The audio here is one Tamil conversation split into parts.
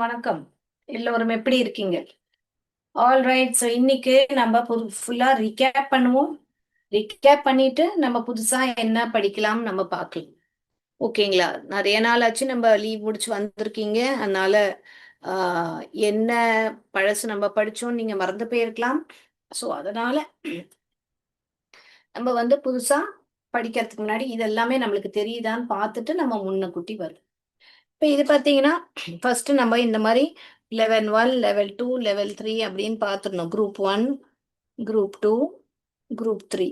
வணக்கம். எல்லோரும் எப்படி இருக்கீங்க? All right. ஸோ இன்னைக்கு நம்ம ஃபுல்லா ரீகேப் பண்ணுவோம். ரீகேப் பண்ணிட்டு நம்ம புதுசா என்ன படிக்கலாம் நம்ம பார்க்கலாம். ஓகேங்களா? நிறைய நாள் ஆச்சு நம்ம லீவ் முடிச்சு வந்திருக்கீங்க. அதனால என்ன பழசு நம்ம படிச்சோம் நீங்க மறந்து போயிருக்கலாம். ஸோ அதனால நம்ம புதுசா படிக்கிறதுக்கு முன்னாடி இதெல்லாமே நம்மளுக்கு தெரியுதான்னு பார்த்துட்டு நம்ம முன்னக்கூட்டி வரும். இப்போ இது பார்த்தீங்கன்னா ஃபர்ஸ்ட் நம்ம இந்த மாதிரி லெவல் 1 லெவல் 2 லெவல் 3 அப்படின்னு பார்த்துடணும். Group 1, group 2, group 3.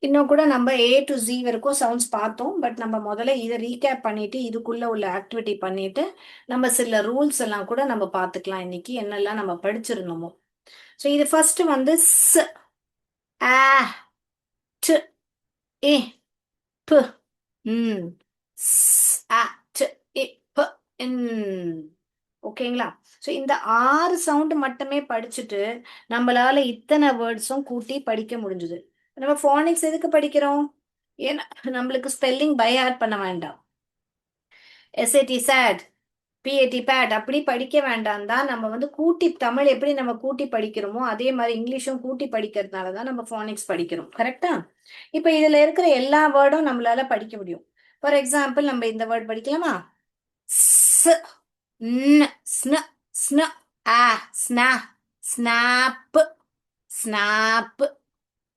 இன்னும் கூட நம்ம A to Z வரைக்கும் சவுண்ட்ஸ் பார்த்தோம். பட் நம்ம முதல்ல இதை ரீகேப் பண்ணிட்டு இதுக்குள்ள உள்ள ஆக்டிவிட்டி பண்ணிட்டு நம்ம சில ரூல்ஸ் எல்லாம் கூட நம்ம பார்த்துக்கலாம். இன்னைக்கு என்னெல்லாம் நம்ம படிச்சிருந்தோமோ. ஸோ இது ஃபர்ஸ்ட் ஸ், ஆ, ட், இ, ப, ம், ஸ், ஆ, ட், இ, ப, இன். ஓகேங்களா? ஸோ இந்த 6 சவுண்ட் மட்டுமே படிச்சுட்டு நம்மளால இத்தனை வேர்ட்ஸும் கூட்டி படிக்க முடிஞ்சுது. நம்ம ஃபோனிக்ஸ் எதுக்கு படிக்கிறோம்? ஏன்னா நம்மளுக்கு ஸ்பெல்லிங் பை ஹார்ட் பண்ண வேண்டாம். எஸ்ஏடி சேட், பிஏடி பேட் அப்படி படிக்க வேண்டாம் தான். நம்ம கூட்டி தமிழ் எப்படி நம்ம கூட்டி படிக்கிறோமோ அதே மாதிரி இங்கிலீஷும் கூட்டி படிக்கிறதுனால தான் நம்ம ஃபோனிக்ஸ் படிக்கிறோம். கரெக்டா? இப்போ இதுல இருக்கிற எல்லா வேர்டும் நம்மளால படிக்க முடியும். ஃபார் எக்ஸாம்பிள் நம்ம இந்த வேர்ட் படிக்கலாமா? ஸ், ந, ஸ்ன, ஸ்ன, ஆ, ஸ்னா, ஸ்னாப், ஸ்னாப்.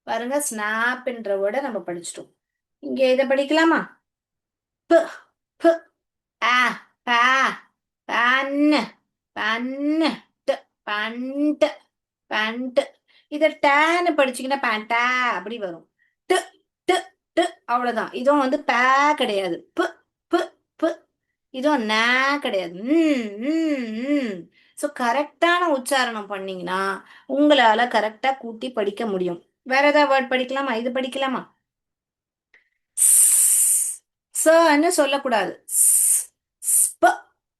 பாருங்க, ஸ்னாப்ன்ற வேர்டை நம்ம படிச்சிட்டோம். இங்க இதை படிக்கலாமா? ப, ப, ஆ, பா, பன்னு, பன்னு, ட், பண்ட், பண்ட். இதை டேன்னு படிச்சீங்கன்னா பேண்டா அப்படி வரும். ட், ட், ட் அவ்வளவுதான். இதுவும் பே கிடையாது. ப, ப, ப. இதுவும் ந கிடையாது. ஸோ கரெக்டான உச்சாரணம் பண்ணீங்கன்னா உங்களால கரெக்டா கூட்டி படிக்க முடியும். வேற ஏதாவது வேர்ட் படிக்கலாமா? இது படிக்கலாமா? சன்னு சொல்லக்கூடாது. ஸ்ப,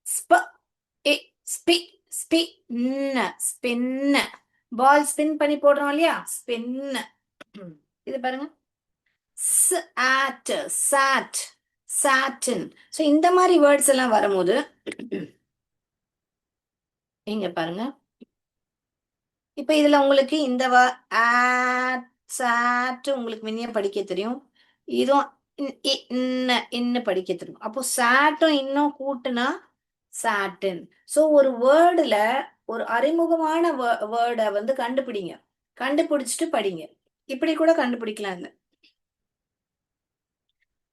ஸ்ப, இ, ஸ்பி, ஸ்பி, ஸ்பின். பால் ஸ்பின் பண்ணி போடுறோம் இல்லையா? ஸ்பின். இது பாருங்க. சாட், சாட், சாட்டின். ஸோ இந்த மாதிரி வேர்ட்ஸ் எல்லாம் வரும்போது இங்க பாருங்க. இப்ப இதுல உங்களுக்கு இந்த சாட் உங்களுக்கு முன்னையே படிக்க தெரியும். இதுவும் இன்னு படிக்க தெரியும். அப்போ சாட்டும் இன்னும் கூட்டுனா சாட்டின். ஸோ ஒரு வேர்டுல ஒரு அறிமுகமான வேர்டை கண்டுபிடிங்க. கண்டுபிடிச்சிட்டு படிங்க. இப்படி கூட கண்டுபிடிக்கலாம். இல்ல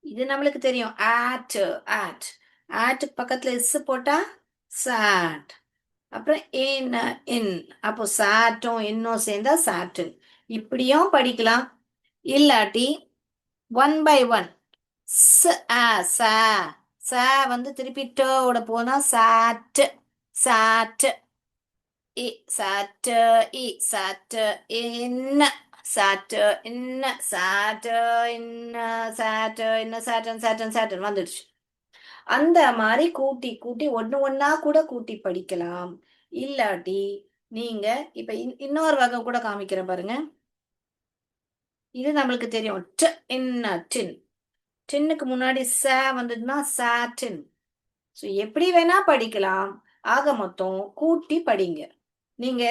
இது நம்மளுக்கு தெரியும். ஆட், ஆட், ஆட் பக்கத்துல இஸ் போட்டா சாட். அப்புறம் இன், அப்போ சாட்டும் இன்னும் சேர்ந்தா சாட்டின். இப்படியும் படிக்கலாம். இல்லாட்டி 1 by 1 ச திருப்பி டோட போனா சாட், சாட், இ சாட், இ sat, in sat, in sat, in sat, in சாட்டன், சாட்டன், சாட்டன் வந்துடுச்சு. அந்த மாதிரி கூட்டி கூட்டி ஒண்ணு ஒண்ணா கூட கூட்டி படிக்கலாம். இல்லாட்டி நீங்க இப்ப இன்னொரு வகை கூட காமிக்கிறேன் பாருங்க. இது நம்மளுக்கு தெரியும். டின். டின்னுக்கு முன்னாடி வந்ததுன்னா சாட்டின். ஸோ எப்படி வேணா படிக்கலாம். ஆக மொத்தம் கூட்டி படிங்க. நீங்க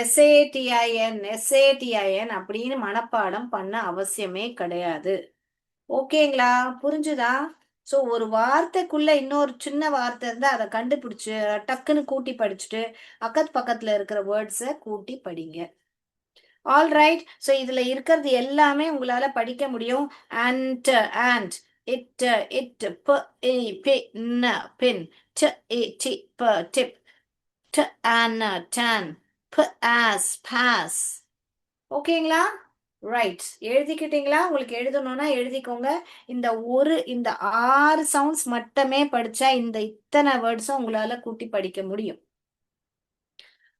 எஸ்ஏடிஐஎன் அப்படின்னு மனப்பாடம் பண்ண அவசியமே கிடையாது. ஓகேங்களா? புரிஞ்சுதா? ஸோ ஒரு வார்த்தைக்குள்ள இன்னொரு சின்ன வார்த்தை இருந்தா அதை கண்டுபிடிச்சு டக்குன்னு கூட்டி படிச்சுட்டு அக்கத்து பக்கத்துல இருக்கிற வேர்ட்ஸை கூட்டி படிங்க. All right. ஸோ இதுல இருக்கிறது எல்லாமே உங்களால படிக்க முடியும். அண்ட், அண்ட், இட், இட், ப, இ, பி, ந, பின், ட, இ, டி, ப, டிப், ட, ஆன், டான், ப, ஆஸ், பாஸ். ஓகேங்களா? ரைட். எழுதிக்கிட்டீங்களா? உங்களுக்கு எழுதணும்னா எழுதிக்கோங்க. இந்த 6 சவுண்ட்ஸ் மட்டுமே படிச்சா இந்த இத்தனை வேர்ட்ஸும் உங்களால கூட்டி படிக்க முடியும்.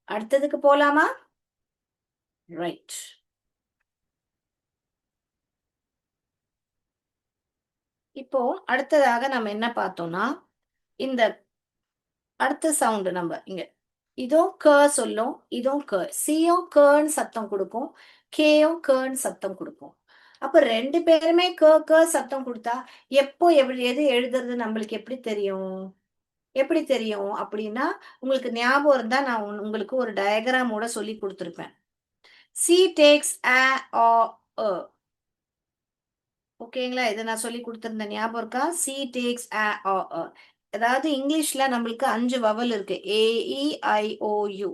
அடுத்ததுக்கு போலாமா? ரைட். இப்போ அடுத்ததாக நம்ம என்ன பார்த்தோம்னா இந்த அடுத்த சவுண்ட் நம்ம இங்க இதுவும் க சொல்லும். இதுவும் க. சியும் கன்னு சத்தம் கொடுக்கும். கேயும் கன்னு சத்தம் கொடுக்கும். அப்ப 2 பேருமே க க சத்தம் கொடுத்தா எப்போ எது எழுதுறது நம்மளுக்கு எப்படி தெரியும்? எப்படி தெரியும் அப்படின்னா, உங்களுக்கு ஞாபகம் இருந்தா நான் உங்களுக்கு ஒரு டயகிராமோட சொல்லி குடுத்துருப்பேன். சி டேக்ஸ் அ, ஆ, அ. ஓகேங்களா? இத நான் சொல்லிக் குடுத்திருந்தேன் ஞாபகம் இருக்கா? சி டேக்ஸ் அ, ஆ, அ. அதாவது இங்கிலீஷ்ல நம்மளுக்கு 5 வவல் இருக்கு. ஏ, இ, ஐ, ஓ, யு.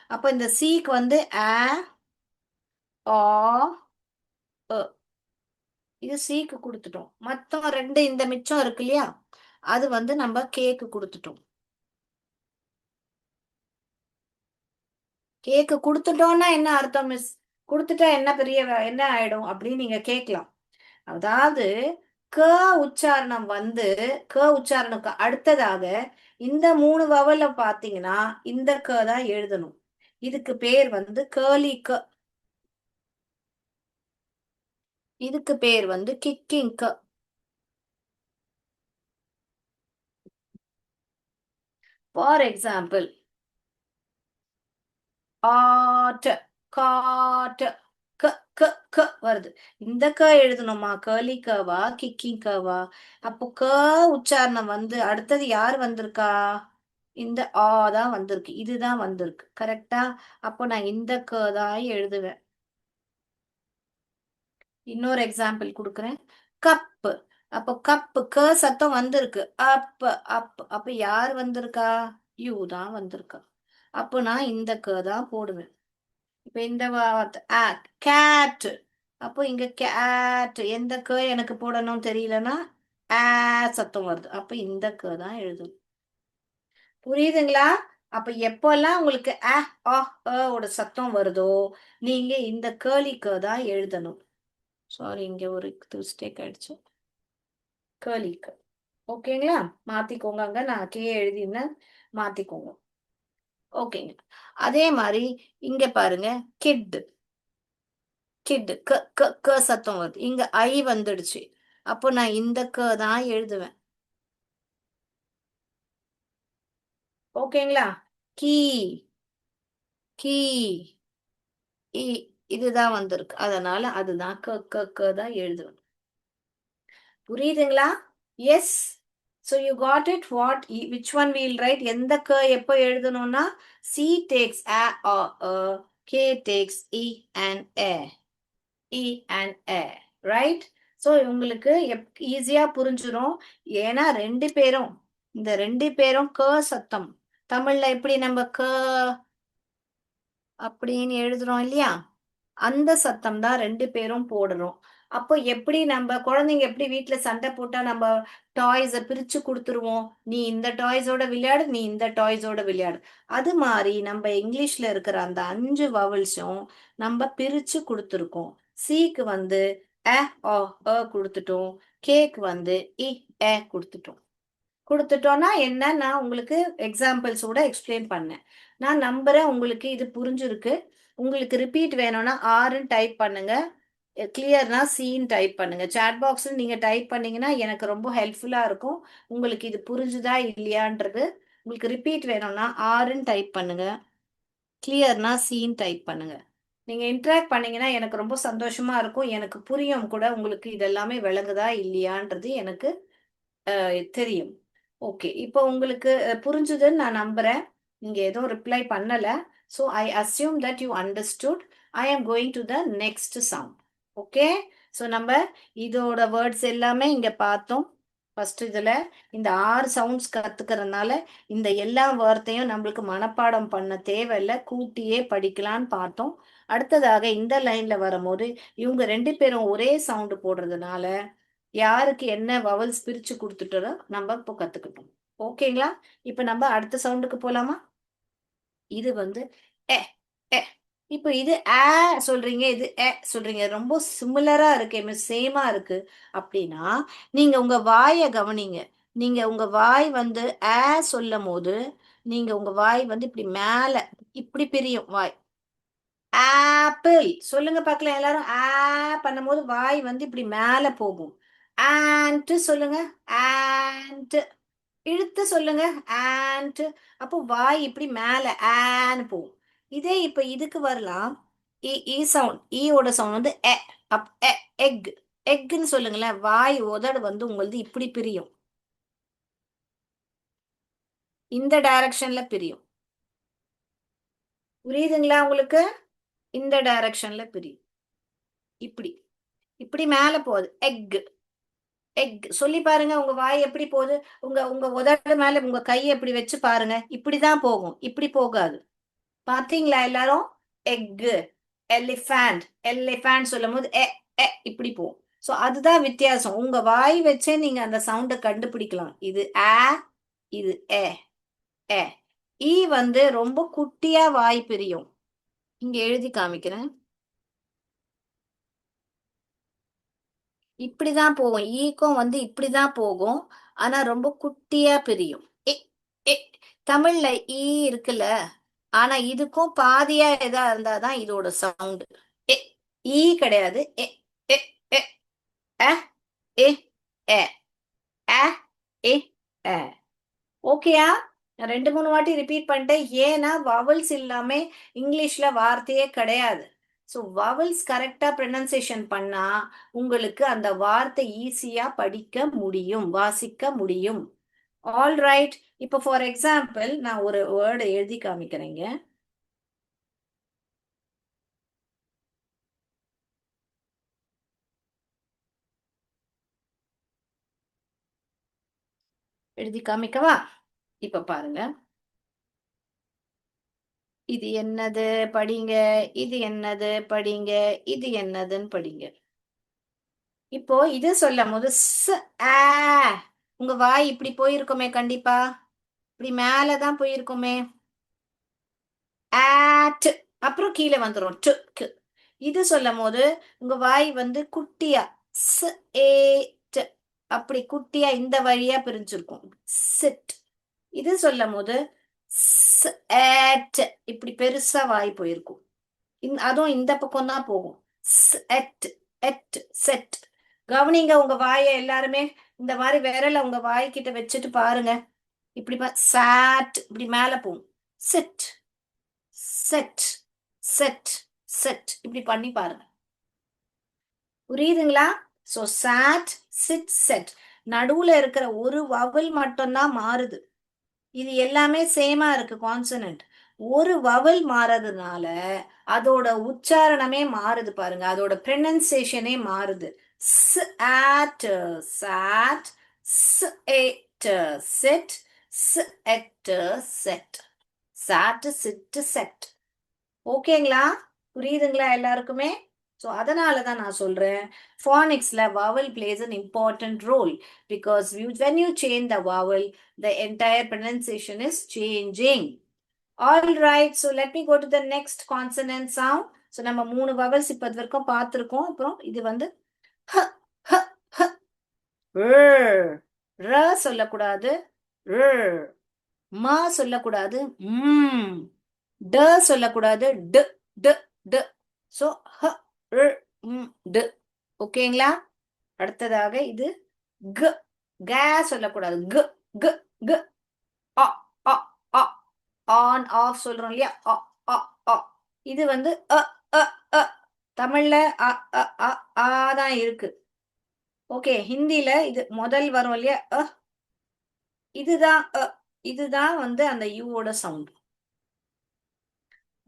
அப்ப இந்த சிக்கு வந்து அ, ஆ, அ. இது சிக்கு குடுத்துட்டோம். மொத்தம் 2 இந்த மிச்சம் இருக்கு இல்லையா? அது வந்து நம்ம கேக்கு குடுத்துட்டோம். கேக்கு குடுத்துட்டோம்னா என்ன அர்த்தம் மிஸ்? குடுத்துட்டா என்ன பெரிய என்ன ஆயிடும் அப்படின்னு நீங்க கேட்கலாம். அதாவது க உச்சாரணம் வந்து உச்சாரணத்துக்கு அடுத்ததாக இந்த 3 வவல பார்த்தீங்கன்னா, இந்த தான் எழுதணும். இதுக்கு பேர் வந்து கேர்லி க. இதுக்கு பேர் வந்து கிக்கிங் க. ஃபார் எக்ஸாம்பிள், ஆட், காட், க க க வருது. இந்த எழுதணுமா? Girly Kala, kicking Kala? அப்போ உச்சாரணம் வந்து அடுத்தது யார் வந்திருக்கா? இந்த ஆ தான் வந்திருக்கு. இதுதான் வந்திருக்கு. கரெக்ட்டா? அப்போ நான் இந்த தான் எழுதுவேன். இன்னொரு எக்ஸாம்பிள் குடுக்குறேன். கப்பு. அப்போ கப்பு சத்தம் வந்திருக்கு. அப், அப். அப்ப யார் வந்திருக்கா? யூ தான் வந்திருக்கா. அப்போ நான் இந்த தான் போடுவேன். இப்ப இந்த வார்த்தை கேட். அப்போ இங்க கேட் எந்த எனக்கு போடணும் தெரியலன்னா ஆ சத்தம் வருது. அப்ப இந்த தான் எழுதணும். புரியுதுங்களா? அப்ப எப்போல்லாம் உங்களுக்கு ஆ, ஓட சத்தம் வருதோ, நீங்க இந்த கேர்லி தான் எழுதணும். சாரி, இங்க ஒரு மிஸ்டேக் ஆயிடுச்சு. கேர்லி ஓகேங்களா? மாத்திக்கோங்க. அங்க நான் எழுதியிருந்தேன். மாத்திக்கோங்க. ஓகேங்க. அதே மாரி இங்க பாருங்க. கிட். சத்தம் வருது. இங்க ஐ வந்துடுச்சு. அப்போ நான் இந்த தான் எழுதுவேன். ஓகேங்களா? கீ, கீ, இ இதுதான் வந்திருக்கு. அதனால அதுதான் தான் எழுதுவேன். புரியுதுங்களா? S. So you got it. Which one we'll write? எந்த எப்போ எழுதணும்னா, C takes a, K takes E and A. E and A. Right? So உங்களுக்கு ஈஸியா புரிஞ்சிரும். ஏன்னா 2 பேரும் இந்த 2 பேரும் சத்தம். தமிழ்ல எப்படி நம்ம அப்படின்னு எழுதுறோம் இல்லையா? அந்த சத்தம் தான் 2 பேரும் போடணும். அப்போ எப்படி நம்ம குழந்தைங்க எப்படி வீட்ல சண்டை போட்டா நம்ம டாய்ஸ பிரிச்சு குடுத்துருவோம். நீ இந்த டாய்ஸோட விளையாடு, நீ இந்த டாய்ஸோட விளையாடு. அது மாரி நம்ம இங்கிலீஷ்ல இருக்கிற அந்த 5 வவல்ஸும் நம்ம பிரிச்சு குடுத்துருக்கோம். சிக்கு வந்து அ, ஆ, குடுத்துட்டோம். கேக்கு வந்து இ, குடுத்துட்டோம். குடுத்துட்டோம்னா என்ன, நான் உங்களுக்கு எக்ஸாம்பிள்ஸோட எக்ஸ்பிளைன் பண்ணேன். நான் நம்புறேன் உங்களுக்கு இது புரிஞ்சிருக்கு. உங்களுக்கு ரிப்பீட் வேணும்னா ஆர்ன்னு டைப் பண்ணுங்க. கிளியர்னா சின்னு டைப் பண்ணுங்க. சாட் பாக்ஸ்ல நீங்க டைப் பண்ணீங்கன்னா எனக்கு ரொம்ப ஹெல்ப்ஃபுல்லா இருக்கும். உங்களுக்கு இது புரிஞ்சுதா இல்லையான்றது. உங்களுக்கு ரிப்பீட் வேணும்னா ஆர்ன்னு டைப் பண்ணுங்க. கிளியர்னா சின்னு டைப் பண்ணுங்க. நீங்க இன்டராக்ட் பண்ணீங்கன்னா எனக்கு ரொம்ப சந்தோஷமா இருக்கும். எனக்கு புரியும் கூட உங்களுக்கு இதெல்லாமே விளங்குதா இல்லையான்றது எனக்கு தெரியும். ஓகே. இப்போ உங்களுக்கு புரிஞ்சுதுன்னு நான் நம்புறேன். நீங்க எதுவும் ரிப்ளை பண்ணல. So I assume that you understood. I am going to the next sound. Okay. So நம்ம இதோட வேர்ட்ஸ் எல்லாமே இங்க பார்த்தோம். ஃபர்ஸ்ட் இதுல இந்த 6 சவுண்ட்ஸ் கத்துக்கிறதுனால இந்த எல்லா வார்த்தையும் நம்மளுக்கு மனப்பாடம் பண்ண தேவையில்ல. கூட்டியே படிக்கலான்னு பார்த்தோம். அடுத்ததாக இந்த லைன்ல வரும்போது இவங்க 2 பேரும் ஒரே சவுண்ட் போடுறதுனால யாருக்கு என்ன வவல்ஸ் பிரிச்சு குடுத்துட்டோரோ நம்ம இப்போ கத்துக்கிட்டோம். ஓகேங்களா? இப்ப நம்ம அடுத்த சவுண்டுக்கு போலாமா? இது வந்து எ, எ. இப்போ இது சொல்றீங்க, இது சொல்றீங்க. ரொம்ப சிமிலரா இருக்கே மிஸ், சேமா இருக்கு. அப்படின்னா, நீங்க உங்க வாய கவனிங்க. நீங்க உங்க வாய் வந்து சொல்லும்போது, நீங்க உங்க வாய் வந்து இப்படி மேல இப்படி பிரியும் வாய். ஆப்பிள் சொல்லுங்க பார்க்கலாம் எல்லாரும். பண்ணும்போது வாய் வந்து இப்படி மேல போகும். ஆண்ட் சொல்லுங்க. ஆண்ட் இழுத்து சொல்லுங்க. ஆண்ட். அப்போ வாய் இப்படி மேல ஆன்னு போகும். இதே இப்ப இதுக்கு வரலாம். இ சவுண்ட், ஈயோட சவுண்ட் வந்து அப் எக். எக்ன்னு சொல்லுங்களேன். வாய் உதடு வந்து உங்களது இப்படி பிரியும். இந்த டைரக்ஷன்ல பிரியும். புரியுதுங்களா உங்களுக்கு? இந்த டைரக்ஷன்ல பிரியும். இப்படி இப்படி மேல போகுது. எக் எக் சொல்லி பாருங்க. உங்க வாய் எப்படி போகுது? உங்க உங்க உதடு மேல உங்க கையை எப்படி வச்சு பாருங்க. இப்படிதான் போகும், இப்படி போகாது. பாத்தீங்களா எல்லாரும்? Egg, elephant. எலிஃபண்ட் சொல்லும் போது இப்படி போகும். ஸோ அதுதான் வித்தியாசம். உங்க வாய் வச்சே நீங்க அந்த சவுண்டை கண்டுபிடிக்கலாம். இது இது ஏ ஏ. ஈ வந்து ரொம்ப குட்டியா வாய் பிரியும். இங்க எழுதி காமிக்கிறேன். இப்படிதான் போகும். ஈக்கும் வந்து இப்படிதான் போகும். ஆனா ரொம்ப குட்டியா பிரியும். எ எ தமிழ்ல ஈ இருக்குல்ல, ஆனா இதுக்கும் பாதியா எதா இருந்தாதான் இதோட சவுண்டு. எ ஈ கிடையாது. எ எ எ அ எ எ அ எ அ. ஓகேயா? நான் 2, 3 வாட்டி ரிப்பீட் பண்ணிட்டேன். ஏன்னா வவல்ஸ் இல்லாம இங்கிலீஷ்ல வார்த்தையே கிடையாது. ஸோ வவல்ஸ் கரெக்டா ப்ரொனன்சியேஷன் பண்ணா உங்களுக்கு அந்த வார்த்தை ஈஸியா படிக்க முடியும், வாசிக்க முடியும். All right. இப்போ ஃபார் எக்ஸாம்பிள் நான் ஒரு வேர்டை எழுதி காமிக்கிறேங்க. எழுதி காமிக்கவா? இப்ப பாருங்க. இது என்னது படிங்க, இது என்னது படிங்க, இது என்னதுன்னு படிங்க. இப்போ இது சொல்லும் போது ஆ, உங்க வாய் இப்படி போயிருக்குமே கண்டிப்பா. இப்படி மேலதான் போயிருக்குமே. ஆட் அப்புறம் கீழே வந்துடும் டுக்கு. இது சொல்லும் போது உங்க வாய் வந்து குட்டியா ஸ் ஏ ட் அப்படி குட்டியா இந்த வழியா பிரிஞ்சிருக்கும். சிட். இது சொல்லும் போது ஸ் ஏட் இப்படி பெருசா வாய் போயிருக்கும். அதுவும் இந்த பக்கம் தான் போகும். எட் எட் செட். கவனிங்க உங்க வாயை எல்லாருமே. இந்த மாதிரி விரல உங்க வாய்க்கிட்ட வச்சுட்டு பாருங்க. இப்படி சாட் இப்படி மேல போகும். சிட் செட் செட் செட் இப்படி பண்ணி பாருங்க. புரியுதுங்களா? So sat sit set. நடுவுல இருக்கிற ஒரு வவல் மட்டும்தான் மாறுது. இது எல்லாமே சேமா இருக்கு கான்சனன்ட். ஒரு வவல் மாறதுனால அதோட உச்சாரணமே மாறுது பாருங்க. அதோட ப்ரொனன்சியேஷனே மாறுது. ஸ் ஆட் சாட், ஸ் எட் சிட், ஸ் எட் செட். Sat sit set. ஓகேங்களா? புரியுதுங்களா எல்லாருக்குமே? ஸோ அதனால தான் நான் சொல்றேன், ஃபானிக்ஸ்ல vowel plays an important role because when you change the vowel, the entire pronunciation is changing. All right, so let me go to the next consonant sound. So நம்ம 3 vowels இப்போ இது வரைக்கும் பார்த்துருக்கோம். அப்புறம் இது வந்து ஹ ஹ ஹ. ர சொல்லக்கூடாது. மா சொல்லக்கூடாது. ட சொல்லக்கூடாது. To to to. சோ ஹ டு. ஓகேங்களா? அடுத்ததாக இது க க சொல்லக்கூடாது. க க க. அ அ அ. ஆன் ஆஃப் சொல்றோம் இல்லையா? அ அ அ. இது வந்து அ அ அ. தமிழ்ல அ அ அ ஆ தான் இருக்கு. ஓகே, ஹிந்தில இது முதல் வரும் இல்லையா? இதுதான் இதுதான் வந்து அந்த யூவோட சவுண்ட்.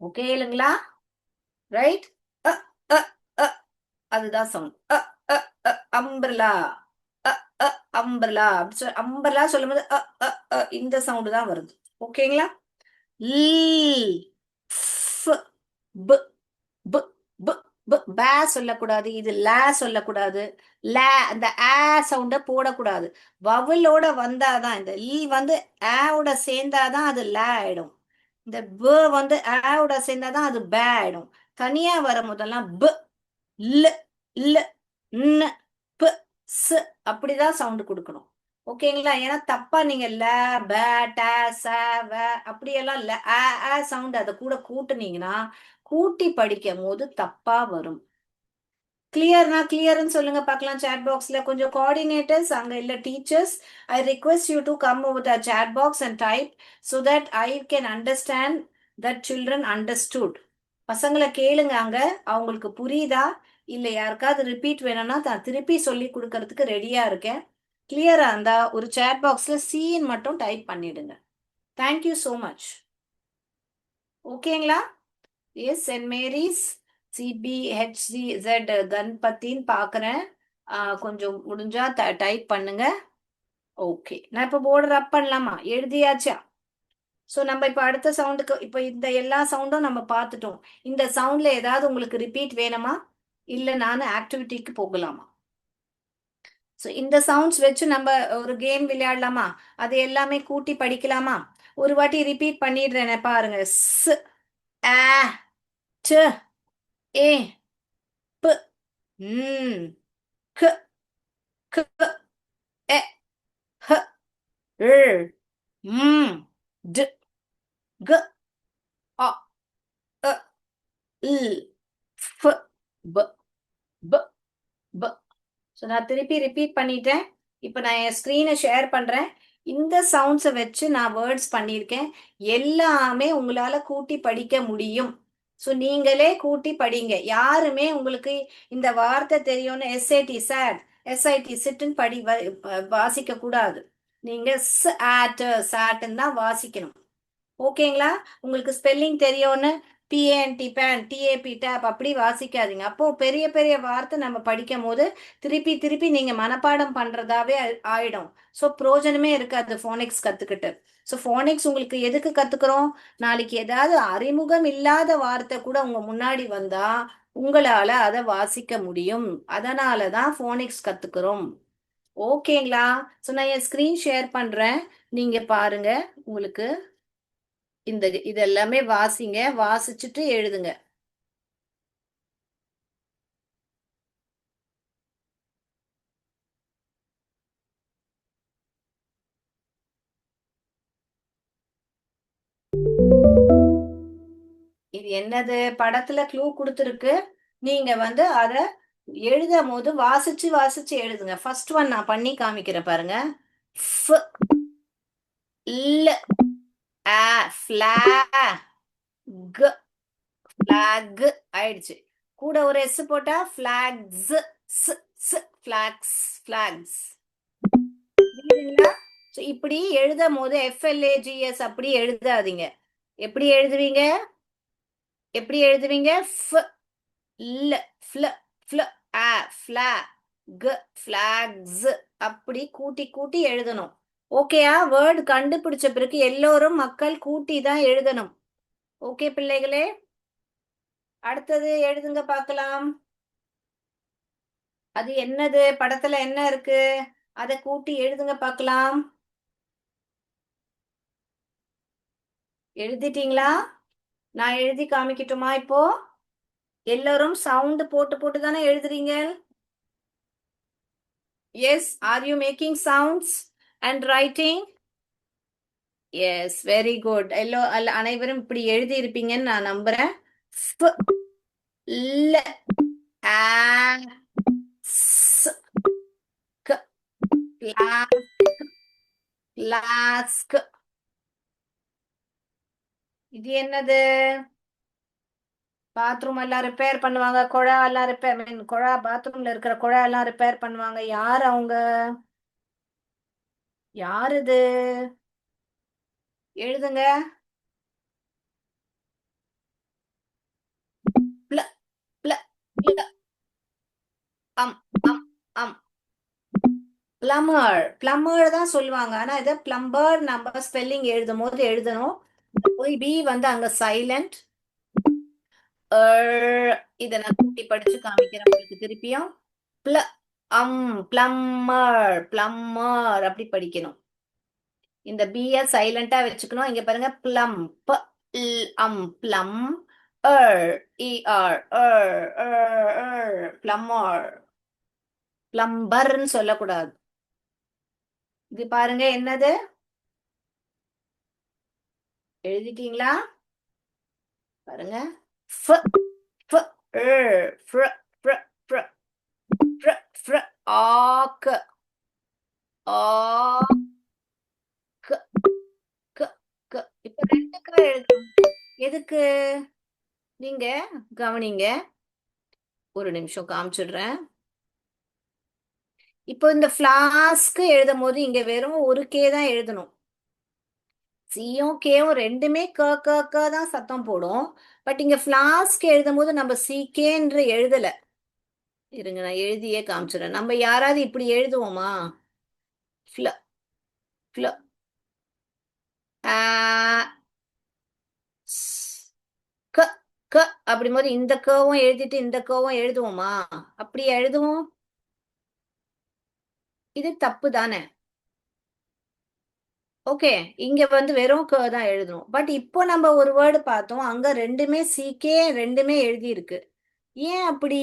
ஓகே இல்லைங்களா? ரைட். அ அ அ. அதுதான் சவுண்ட். அம்பிரலா. அ அ அம்பிரலா. அம்பிரலா சொல்லும்போது இந்த சவுண்ட் தான் வருது. ஓகேங்களா? ல் ஃப் ப ப ப பே சொல்லக்கூடாது. இது ல சொல்லக்கூடாது. ல அந்த ஆ சவுண்ட போடக்கூடாது. வவலோட வந்தாதான் இந்த வந்து ஆவோட சேர்ந்தாதான் அது ல ஆயிடும். இந்த ப வந்து ஆவோட சேர்ந்தாதான் அது பே ஆயிடும். தனியா வரும்போதெல்லாம் ல ல ந ப ஸ் அப்படிதான் சவுண்ட் கொடுக்கணும். ஓகேங்களா? ஏன்னா தப்பா நீங்க ல ப ட ச வ அப்படியெல்லாம் ல சவுண்ட் அதை கூட கூட்டுனீங்கன்னா கூட்டி படிக்கும் போது தப்பா வரும். கிளியர்னா கிளியர்னு சொல்லுங்க பார்க்கலாம். சாட் பாக்ஸ்ல கொஞ்சம் கோஆர்டினேட்டர்ஸ் அங்க இல்ல teachers, I request you to come over the chat box and type so that I can understand that children understood. பசங்களை கேளுங்க அங்க, அவங்களுக்கு புரியுதா இல்ல யாருக்காவது ரிப்பீட் வேணும்னா நான் திருப்பி சொல்லி கொடுக்கறதுக்கு ரெடியா இருக்கேன். கிளியரா இருந்தா ஒரு சாட் பாக்ஸ்ல சீன் மட்டும் டைப் பண்ணிடுங்க. Thank you so much. ஓகேங்களா? எஸ், சென்ட் மேரிஸ் சிபிஹெச்சிசெட் கன்பத்தின்னு பார்க்குறேன். கொஞ்சம் முடிஞ்சா டைப் பண்ணுங்க. ஓகே, நான் இப்போ போர்டு ரப் பண்ணலாமா? எழுதியாச்சா? ஸோ நம்ம இப்போ அடுத்த சவுண்டுக்கு, இப்போ இந்த எல்லா சவுண்டும் நம்ம பார்த்துட்டோம். இந்த சவுண்ட்ல ஏதாவது உங்களுக்கு ரிப்பீட் வேணுமா? இல்லை நான் ஆக்டிவிட்டிக்கு போகலாமா? ஸோ இந்த சவுண்ட்ஸ் வச்சு நம்ம ஒரு கேம் விளையாடலாமா? அது எல்லாமே கூட்டி படிக்கலாமா? ஒரு வாட்டி ரிப்பீட் பண்ணிடுறேனே பாருங்க. ஸ், ஆ, ட், ஏ, ப், ம், க், க், எ, ஹ, ழ், ம், ட், க, அ, அ, ல், ஃப், ப, ப, ப. ஸோ நான் திருப்பி ரிப்பீட் பண்ணிட்டேன். இப்போ நான் என் ஸ்க்ரீனை ஷேர் பண்ணுறேன். இந்த சவுண்ட்ஸை வச்சு நான் வேர்ட்ஸ் பண்ணியிருக்கேன். எல்லாமே உங்களால் கூட்டி படிக்க முடியும். ஸோ நீங்களே கூட்டி படிங்க. யாருமே உங்களுக்கு இந்த வார்த்தை தெரியும்னு எஸ்ஏடி சேட், எஸ்ஐடி சிட்டுன்னு வாசிக்க கூடாது. நீங்கள் ஸ் ஆட் சாட்டுன்னு தான் வாசிக்கணும். ஓகேங்களா? உங்களுக்கு ஸ்பெல்லிங் தெரியும்னு பிஏஎன்டி பேன், டிஏபி டேப் அப்படி வாசிக்காதீங்க. அப்போ பெரிய பெரிய வார்த்தை நம்ம படிக்கும் போது திருப்பி திருப்பி நீங்க மனப்பாடம் பண்றதாவே ஆயிடும். ஸோ பிரயோஜனமே இருக்காது ஃபோனிக்ஸ் கத்துக்கிட்டு. ஸோ ஃபோனிக்ஸ் உங்களுக்கு எதுக்கு கத்துக்கிறோம்? நாளைக்கு ஏதாவது அறிமுகம் இல்லாத வார்த்தை கூட உங்க முன்னாடி வந்தா உங்களால அதை வாசிக்க முடியும். அதனால தான் ஃபோனிக்ஸ் கத்துக்கிறோம். ஓகேங்களா? ஸோ நான் என் ஸ்கிரீன் ஷேர் பண்றேன். நீங்க பாருங்க. உங்களுக்கு இதெல்லாமே வாசிங்க, வாசிச்சுட்டு எழுதுங்க. இது என்னது? படத்துல க்ளூ கொடுத்துருக்கு. நீங்க அத எழுதும் போது வாசிச்சு வாசிச்சு எழுதுங்க. ஃபர்ஸ்ட் ஒன் நான் பண்ணி காமிக்கிறேன் பாருங்க. ஃப், ல், ஆ, ஃபிளாக், ஃபிளாக் ஆயிடுச்சு. கூட ஒரு எஸ் போட்டா ஃபிளாக்ஸ், ஸ், ஸ், ஃபிளாக்ஸ், ஃபிளாக்ஸ். புரியுதுங்களா? So, இப்படி எழுதும் போது எஃப்எல்ஏஜிஎஸ் அப்படி எழுதாதீங்க. எப்படி எழுதுவீங்க? எப்படி எழுதுவீங்க? ஃப், ல், ஃப்ள, ஃப்ள, ஆ, ஃப்ளா, க், ஃப்ளாக்ஸ் அப்படி கூட்டி கூட்டி எழுதணும். ஓகேயா? வேர்டு கண்டுபிடிச்ச பிறகு எல்லோரும் மக்கள் கூட்டி தான் எழுதணும். ஓகே பிள்ளைகளே? அடுத்தது எழுதுங்க பார்க்கலாம். அது என்னது? படத்துல என்ன இருக்கு? அதை கூட்டி எழுதுங்க பார்க்கலாம். எழுதிட்டீங்களா? நான் எழுதி காமிக்கட்டுமா இப்போ? எல்லாரும் சவுண்ட் போட்டு போட்டு தானே எழுதுறீங்க? Yes, are you making sounds and writing? Yes, very good. அனைவரும் இப்படி எழுதி இருப்பீங்கன்னு நான் நம்புறேன். ஃப், ல், ஆ, ஸ், க், ஃப்ளாஸ்க். இது என்னது? பாத்ரூம் எல்லாம் ரிப்பேர் பண்ணுவாங்க. குழா எல்லாம் ரிப்பேர், குழா பாத்ரூம்ல இருக்கிற குழா எல்லாம் ரிப்பேர் பண்ணுவாங்க. யார் அவங்க? யார் இது? எழுதுங்க. ப்ள, ப்ள, ப்ள, அம், அம், அம். பிளமர், பிளமர் தான் சொல்லுவாங்க. ஆனா இதை பிளம்பர் நம்ம ஸ்பெல்லிங் எழுதும் போது எழுதணும். பி அங்க சைலண்ட். இதை நான் கூட்டி படிச்சு காமிக்கிறேன் உங்களுக்கு திருப்பியும். பிள, அம், பிளம்மர், பிளம்மர் அப்படி படிக்கணும். இந்த பிய சைலண்டா வச்சுக்கணும். இங்க பாருங்க, பிளம், ப, ல், அம், பிளம், இஆர், பிளம்மர். பிளம்பர்ன்னு சொல்லக்கூடாது. இது பாருங்க என்னது? எழுதிட்டீங்களா? பாருங்க. ஃப், ஃப், ஃப்ர, ஃப்ர, ஃப்ர, ஃப்ர, ஃப்ர, ஆக்கு, ஆ, க, க, க. இப்ப ரெண்டுக்கா எழுதணும். எதுக்கு? நீங்க கவனிங்க. ஒரு நிமிஷம் காமிச்சிடுறேன். இப்போ இந்த ஃபிளாஸ்க் எழுதும் போது இங்க வெறும் ஒரு கே தான் எழுதணும். சியும் கேவும் ரெண்டுமே க க க தான் சத்தம் போடும். பட் இங்க ஃபிளாஸ்க் எழுதும் போது நம்ம சிகேன்ற எழுதல. இருங்க நான் எழுதியே காமிச்சிடுறேன். நம்ம யாராவது இப்படி எழுதுவோமா? ஃப்ள ஃப்ள ஆ ஸ், க க அப்படி போது இந்த கவும் எழுதிட்டு இந்த கவும் எழுதுவோமா? அப்படி எழுதுவோம். இது தப்பு தானே? ஓகே, இங்க வந்து வெறும் க தான் எழுதணும். பட் இப்போ நம்ம ஒரு வேர்டு பார்த்தோம், அங்க ரெண்டுமே சிகே ரெண்டுமே எழுதி இருக்கு. ஏன் அப்படி?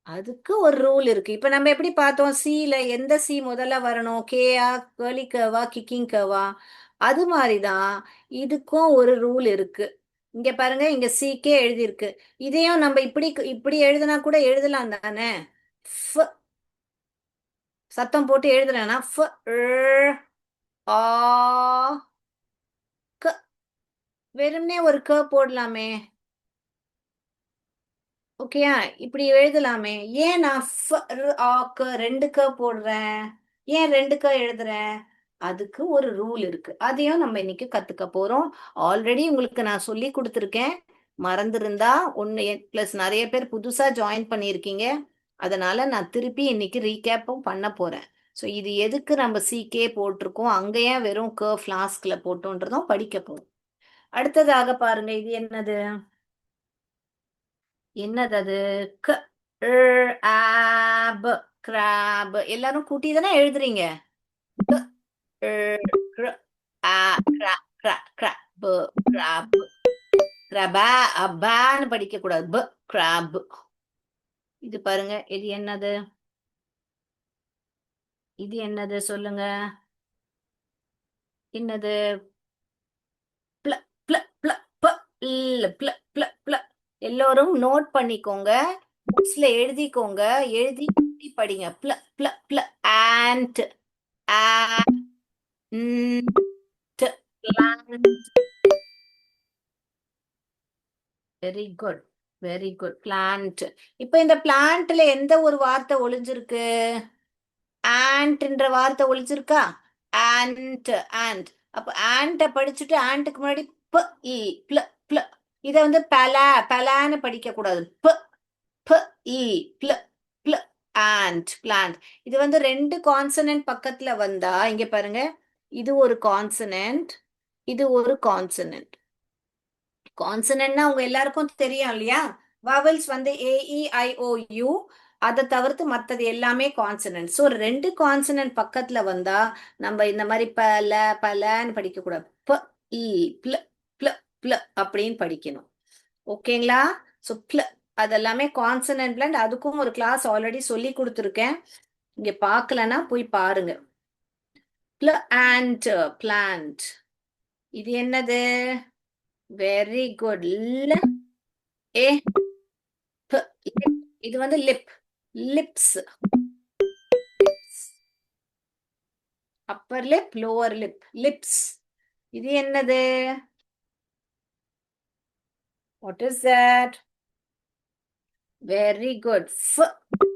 அதுக்கு ஒரு ரூல் இருக்கு. இப்ப நம்ம எப்படி பார்த்தோம், சில எந்த சி முதல்ல வரணும், கேயா கேர்லி கர்வா கிக்கிங் கர்வா? அது மாதிரிதான் இதுக்கும் ஒரு ரூல் இருக்கு. இங்க பாருங்க, இங்க சிகே எழுதியிருக்கு. இதையும் நம்ம இப்படி இப்படி எழுதினா கூட எழுதலாம் தானே? ஃப சத்தம் போட்டு எழுதுறேன்னா ஃப ர், ஆ க வெறும்னே ஒரு க போடலாமே. ஓகேயா? இப்படி எழுதலாமே. ஏன் நான் ஆக்கு ரெண்டு க போடுறேன்? ஏன் ரெண்டு க எழுதுறேன்? அதுக்கு ஒரு ரூல் இருக்கு. அதையும் நம்ம இன்னைக்கு கத்துக்க போறோம். ஆல்ரெடி உங்களுக்கு நான் சொல்லி கொடுத்துருக்கேன். மறந்திருந்தா ஒன்னு பிளஸ் நிறைய பேர் புதுசா ஜாயின் பண்ணியிருக்கீங்க. அதனால நான் திருப்பி இன்னைக்கு ரீகேப்பும் பண்ண போறேன். ஸோ இது எதுக்கு நம்ம சிகே போட்டிருக்கோம், அங்க ஏன் வெறும் க ஃபிளாஸ்க்ல போட்டோன்றதும் படிக்க போறோம். அடுத்ததாக பாருங்க, இது என்னது? என்னது அது? க ஆப் கிராப் எல்லாரும் கூட்டி தானே எழுதுறீங்க. க கிர ஆ கிரா கிரா கிராப் கிராப் கிராபா அபான்னு படிக்க கூடாது. கிராப். இது பாருங்க, இது என்னது? இது என்னது சொல்லுங்க? என்னது? ப்ள ப்ள ப்ள ப இல்ல ப்ள ப்ள ப்ள. எல்லோரும் நோட் பண்ணிக்கோங்க, புக்ஸ்ல எழுதிக்கோங்க, எழுதி கூட்டி படிங்க. Pl pl pl and and plant. Very good, very good. Plant. இப்ப இந்த பிளான்ட்ல எந்த ஒரு வார்த்தை ஒளிஞ்சிருக்கு? ஆண்ட்ன்ற வார்த்தை ஒளிஞ்சிருக்கா? And and. அப்ப ஆண்ட படிச்சுட்டு ஆண்ட்க்கு முன்னாடி ப இ ப்ள ப்ள. இத வந்து பலான்னு படிக்க கூடாது. ப ப இ ப்ள ப்ள ஆண்ட் பிளான்ட். இது வந்து ரெண்டு கான்சனன்ட் பக்கத்துல வந்தா இங்க பாருங்க, இது ஒரு கான்சனன்ட், இது ஒரு கான்சனன்ட். கான்சனன்ட்னா உங்க எல்லாருக்கும் தெரியும் இல்லையா? வவல்ஸ் வந்து AEIOU. அதை தவிர்த்து மற்றது எல்லாமே கான்சனன்ட். ஸோ ரெண்டு கான்சனன்ட் பக்கத்துல வந்தா நம்ம இந்த மாதிரி பலன்னு படிக்க கூடாது. ப இ ப்ள ப்ள ப்ள அப்படின்னு படிக்கணும். ஓகேங்களா? ஸோ ப்ள அதெல்லாமே கான்சனன்ட் பிளான்ட். அதுக்கும் ஒரு கிளாஸ் ஆல்ரெடி சொல்லி கொடுத்துருக்கேன். இங்க பார்க்கலன்னா போய் பாருங்க. Pl and plant. இது என்னது? Very good. A p lip. இது வந்து lip. Lips. Upper lip lower lip lips. இது என்னது? What is that? Very good. Frog.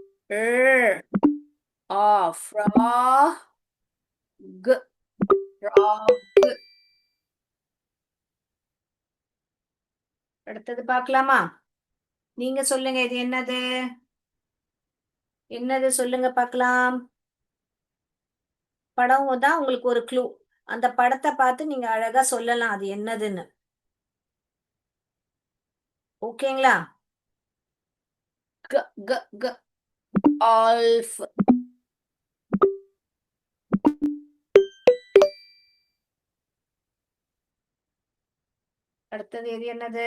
Frog. அடுத்தது பார்க்கலாமா? நீங்க சொல்லுங்க, இது என்னது? என்னது சொல்லுங்க பார்க்கலாம். படம் தான் உங்களுக்கு ஒரு க்ளூ. அந்த படத்தை பார்த்து நீங்க அழகா சொல்லலாம் அது என்னதுன்னு. ஓகேங்களா? க க க ஆல்ஃப். அடுத்தது இது என்னது?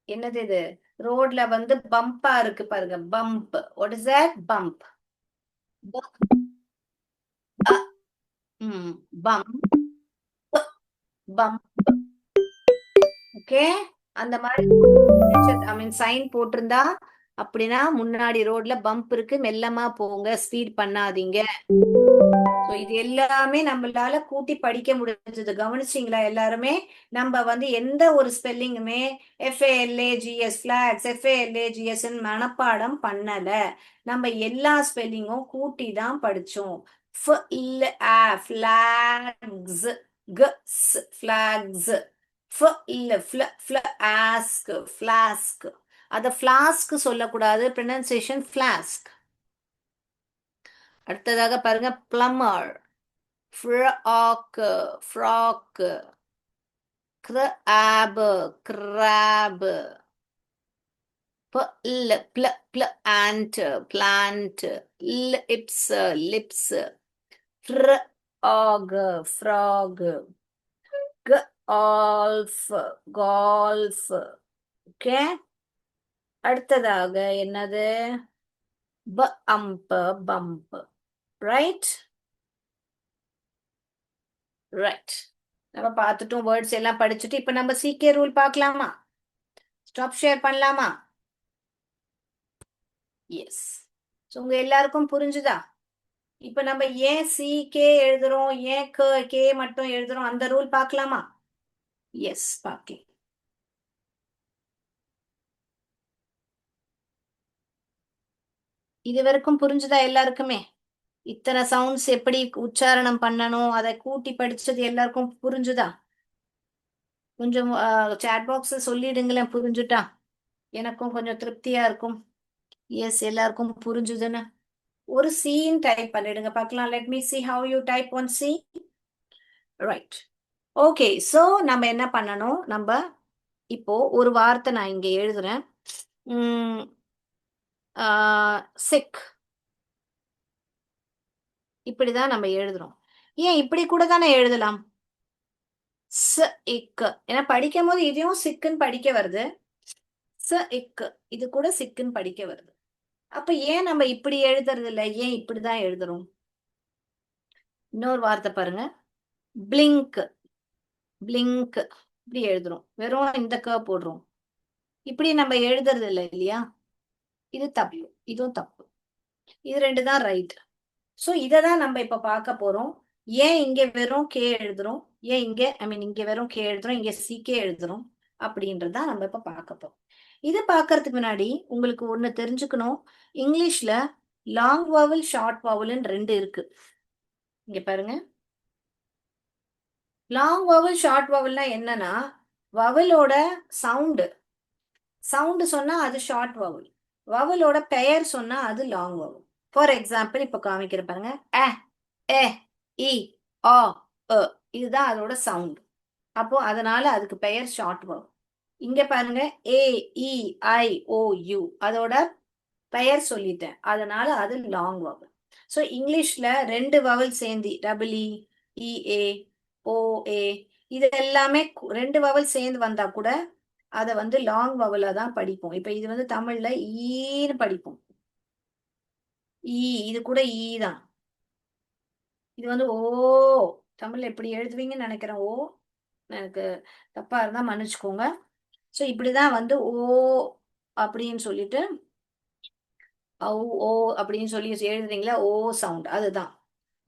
என்னது இது? ரோட்ல வந்து பம்பா இருக்கு பாருங்க, pump. What is that? Pump. Pump. Pump. Okay. அந்த மாதிரி ஐ மீன் சைன் போட்டிருந்தா அப்படின்னா முன்னாடி ரோட்ல பம்ப் இருக்கு, மெல்லமா போங்க, ஸ்பீட் பண்ணாதீங்க. ஸோ இது எல்லாமே நம்மளால கூட்டி படிக்க முடிஞ்சது. கவனிச்சிங்களா எல்லாருமே? நம்ம வந்து எந்த ஒரு ஸ்பெல்லிங்குமே FALAGS ஃபிளாக்ஸ் FALAGS மனப்பாடம் பண்ணல. நம்ம எல்லா ஸ்பெல்லிங்கும் கூட்டி தான் படிச்சோம். ஃபிளாக்ஸ். flags. Ask, flask. அத flask சொல்லக்கூடாது, pronunciation flask. அடுத்ததாக பாருங்க plumber, frock, crab, crab, ant, plant, lips, frog, golf. Okay, அடுத்ததாக என்னது bump. ரைட். நம்ம பார்த்துட்டோம், வேர்ட்ஸ் எல்லாம் படிச்சுட்டு இப்ப நம்ம சிகே ரூல் பார்க்கலாமா? ஸ்டாப் ஷேர் பண்ணலாமா? எஸ். உங்க எல்லாருக்கும் புரிஞ்சுதா? இப்ப நம்ம ஏன் சிகே எழுதுறோம், ஏன் கே மட்டும் எழுதுறோம், அந்த ரூல் பார்க்கலாமா? எஸ், பார்க்கலாம். இது வரைக்கும் புரிஞ்சுதா எல்லாருக்குமே? இத்தனை சவுண்ட்ஸ் எப்படி உச்சாரணம் பண்ணணும், அதை கூட்டி படிச்சது எல்லாருக்கும் புரிஞ்சுதா? கொஞ்சம் சாட் பாக்ஸ் சொல்லிடுங்களேன் புரிஞ்சுட்டா, எனக்கும் கொஞ்சம் திருப்தியா இருக்கும். எஸ், எல்லாருக்கும் புரிஞ்சுதுன்னு ஒரு சீன் டைப் பண்ணிடுங்க பார்க்கலாம். Let me see how you type on C. Right. Okay, so நம்ம என்ன பண்ணணும், நம்ம இப்போ ஒரு வார்த்தை நான் இங்க எழுதுறேன். sick. இப்படிதான் நம்ம எழுதுறோம். ஏன் இப்படி கூட தானே எழுதலாம், இக்கு. ஏன்னா படிக்கும் போது இதையும் சிக்குன்னு படிக்க வருது, இக்கு இது கூட சிக்குன்னு படிக்க வருது. அப்ப ஏன் நம்ம இப்படி எழுதுறது இல்ல, ஏன் இப்படிதான் எழுதுறோம்? இன்னொரு வார்த்தை பாருங்க, பிளிங்க். இப்படி எழுதுறோம், வெறும் இந்த போடுறோம். இப்படி நம்ம எழுதுறது இல்லை இல்லையா? இது தப்பு, இதுவும் தப்பு. இது ரெண்டு தான் ரைட். சோ இததான் நம்ம இப்ப பார்க்க போறோம். ஏன் இங்க வெறும் கே எழுதுறோம், ஏன் இங்க இங்க வெறும் கே எழுதுறோம், இங்க சிகே எழுதுறோம் அப்படின்றதான் நம்ம இப்ப பார்க்க போறோம். இது பார்க்கறதுக்கு முன்னாடி உங்களுக்கு ஒண்ணு தெரிஞ்சுக்கணும். இங்கிலீஷ்ல லாங் வவல், ஷார்ட் வவல்னு ரெண்டு இருக்கு. இங்க பாருங்க, லாங் வவல், ஷார்ட் வவல்னா என்னன்னா, வவலோட சவுண்ட் சொன்னா அது ஷார்ட் வவல், வவலோட பெயர் சொன்னா அது லாங் வவல். ஃபார் எக்ஸாம்பிள் இப்ப காமிக்கிற பாருங்க, அ, எ, இ, ஆ, அ. இதுதான் அதோட சவுண்ட். அப்போ அதனால அதுக்கு பெயர் ஷார்ட் வவல். இங்க பாருங்க, ஏ, இ, ஐ, ஓ, யூ, அதோட பெயர் சொல்லிட்டேன், அதனால அது லாங் வவல். ஸோ இங்கிலீஷ்ல ரெண்டு வவல் சேர்ந்து டபிள் இ, இஏ, ஓஏ, இது எல்லாமே ரெண்டு வவல் சேர்ந்து வந்தா கூட அதை வந்து லாங் வவலா தான் படிப்போம். இப்ப இது வந்து தமிழ்ல ஈன்னு படிப்போம், ஈ. இது கூட ஈ தான். இது வந்து ஓ, தமிழ்ல எப்படி எழுதுவீங்கன்னு நினைக்கிறேன். ஓ, எனக்கு தப்பா இருந்தா மன்னிச்சுக்கோங்க. ஸோ இப்படிதான் வந்து ஓ அப்படின்னு சொல்லிட்டு ஓ அப்படின்னு சொல்லி எழுதுறீங்களா, ஓ சவுண்ட், அதுதான்.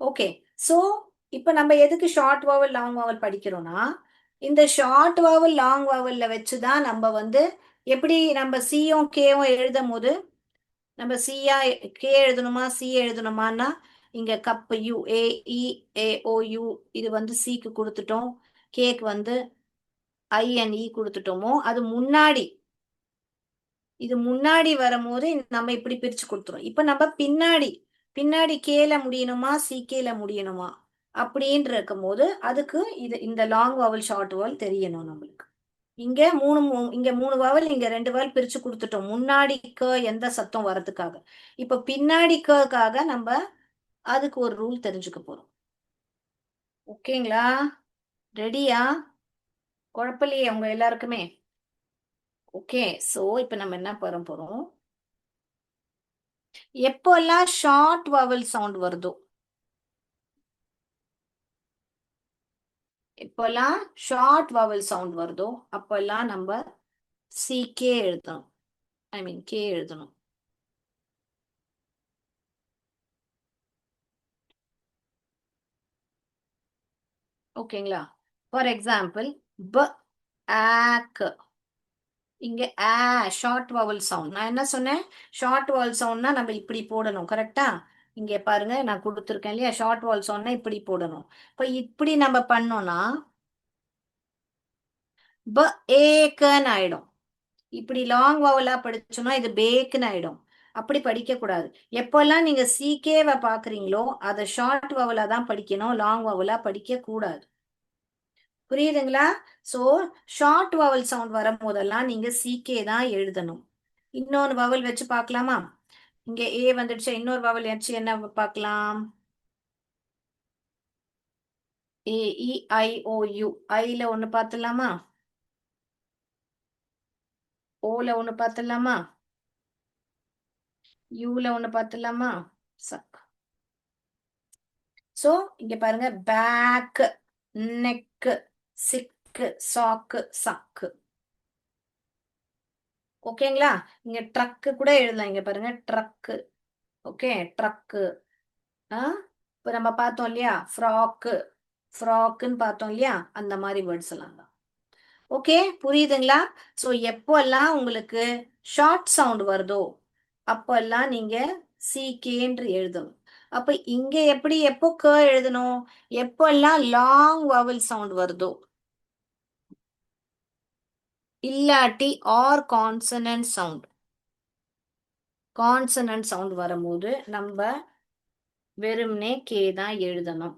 ஓகே, சோ இப்ப நம்ம எதுக்கு ஷார்ட் வவல், லாங் வவல் படிக்கிறோம்னா, இந்த ஷார்ட் வவல், லாங் வவல்ல வச்சுதான் நம்ம வந்து எப்படி நம்ம சியும் கேவும் எழுதும் போது நம்ம சியா கே எழுதணுமா சி எழுதணுமான்னா, இங்க cup U, A, E, A, O, U, இது வந்து சிக்கு கொடுத்துட்டோம், கேக்கு வந்து ஐஎன்இ கொடுத்துட்டோமோ, அது முன்னாடி, இது முன்னாடி வரும்போது நம்ம இப்படி பிரிச்சு கொடுத்துரும். இப்ப நம்ம பின்னாடி கேல முடியணுமா சிகேல முடியணுமா அப்படின்னு இருக்கும் போது அதுக்கு இது இந்த லாங் வவல், ஷார்ட் வவல் தெரியணும் நம்மளுக்கு. இங்க மூணு வவல், இங்க ரெண்டு வவல் பிரிச்சு கொடுத்துட்டோம், முன்னாடி எந்த சத்தம் வரதுக்காக. இப்ப பின்னாடி க்காக நம்ம அதுக்கு ஒரு ரூல் தெரிஞ்சுக்க போறோம். ஓகேங்களா? ரெடியா? குழப்பலையே உங்க எல்லாருக்குமே? ஓகே, சோ இப்ப நம்ம என்ன போறோம், எப்பெல்லாம் ஷார்ட் வவல் சவுண்ட் வருதோ, எப்பெல்லாம் ஷார்ட் வவல் சவுண்ட் வருதோ அப்பெல்லாம் நம்ம கே எழுதணும், கே எழுதணும். ஓகேங்களா? ஃபார் எக்ஸாம்பிள் ஆக், இங்க ஷார்ட் வவல் சவுண்ட். நான் என்ன சொன்னேன், ஷார்ட் வவல் சவுண்ட்னா நம்ம இப்படி போடணும், கரெக்டா? இங்க பாருங்க நான் கொடுத்துருக்கேன் இல்லையா, ஷார்ட் வால் சொன்னா இப்படி போடணும். இப்ப இப்படி நம்ம பண்ணோம்னா ப ஏக்கன்னு ஆயிடும். இப்படி லாங் வவலா படிச்சோம்னா இது பேக்குன்னு ஆயிடும். அப்படி படிக்க கூடாது. எப்பெல்லாம் நீங்க சிகேவை பாக்குறீங்களோ அதை ஷார்ட் வவலா தான் படிக்கணும், லாங் வவலா படிக்க கூடாது. புரியுதுங்களா? சோ ஷார்ட் வவல் சவுண்ட் வரும் போதெல்லாம் நீங்க சிகே தான் எழுதணும். இன்னொரு வவல் வச்சு பார்க்கலாமா? இங்க ஏ வந்துடுச்சு, இன்னொரு வவல் வச்சு என்ன பார்க்கலாம்? ஏ இ ஐ ஓ யு. ஐல ஒண்ணு பார்த்துடலாமா? ஓல ஒண்ணு பார்த்துடலாமா? யூல ஒண்ணு பார்த்துடலாமா? சக். சோ இங்க பாருங்க, பேக், நெக்கு, சிக்கு, சாக்கு, சக்கு. ஓகேங்களா? இங்க ட்ரக்கு கூட எழுதலாம். இங்க பாருங்க, ட்ரக்கு. Okay, truck. இப்ப நம்ம பார்த்தோம் இல்லையா, ஃப்ராக்கு, ஃப்ராக்குன்னு பார்த்தோம் இல்லையா, அந்த மாதிரி வேர்ட்ஸ் எல்லாம் தான். ஓகே, புரியுதுங்களா? சோ எப்போல்லாம் உங்களுக்கு ஷார்ட் சவுண்ட் வருதோ அப்பெல்லாம் நீங்க சிகேன்று எழுதணும். அப்ப இங்க எப்படி எப்போ க எழுதணும்? எப்பெல்லாம் லாங் வவல் சவுண்ட் வருதோ, இல்லாட்டி or consonant sound, consonant sound வரும்போது நம்ம வெறும்னே கே தான் எழுதணும்.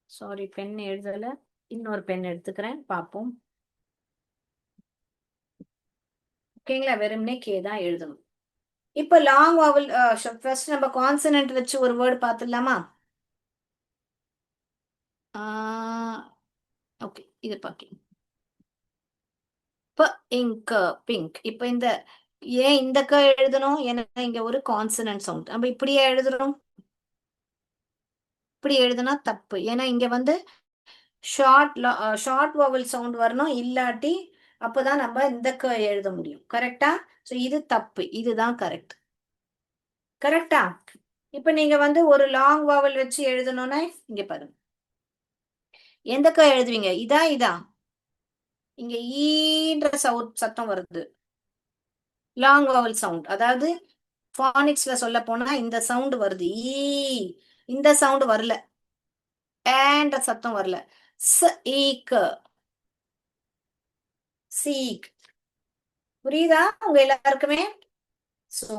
சாரி, பென் எழுதல, இன்னொரு பென் எடுத்துக்கிறேன், பார்ப்போம். ஓகேங்களா? வெறும்னே கே தான் எழுதணும். இப்ப லாங் வாவல் ஃபர்ஸ்ட் நம்ம கான்சனன்ட் வச்சு ஒரு வேர்டு பார்த்துடலாமா? ஓகே, இது பார்க்கலாம். இப்ப இங்க், பிங்க். இப்ப இந்த ஏன் இந்த க எழுதணும்? ஏன்னா இங்க ஒரு கான்சனன்ட் சவுண்ட். நம்ம இப்படியே எழுதுறோம். இப்படி எழுதுனா தப்பு. ஏன்னா இங்க வந்து ஷார்ட் வவல் சவுண்ட் வரணும், இல்லாட்டி அப்பதான் நம்ம இந்த க எழுத முடியும். கரெக்டா? சோ இது தப்பு, இதுதான் கரெக்ட். கரெக்டா? இப்ப நீங்க வந்து ஒரு லாங் வவல் வச்சு எழுதணும்னா இங்க பாருங்க, எந்த க எழுதுவீங்க? இதா இதா? இங்க ஈன்ற சத்தம் வருது, லாங் வவல் சவுண்ட். அதாவது பானிக்ஸ்ல சொல்ல போனா இந்த சவுண்ட் வருது, ஈ. இந்த சவுண்ட் வரல, ஏன்ற சத்தம் வரல. ஸ் ஈக், சீக். புரியுதா உங்க எல்லாருக்குமே? சோ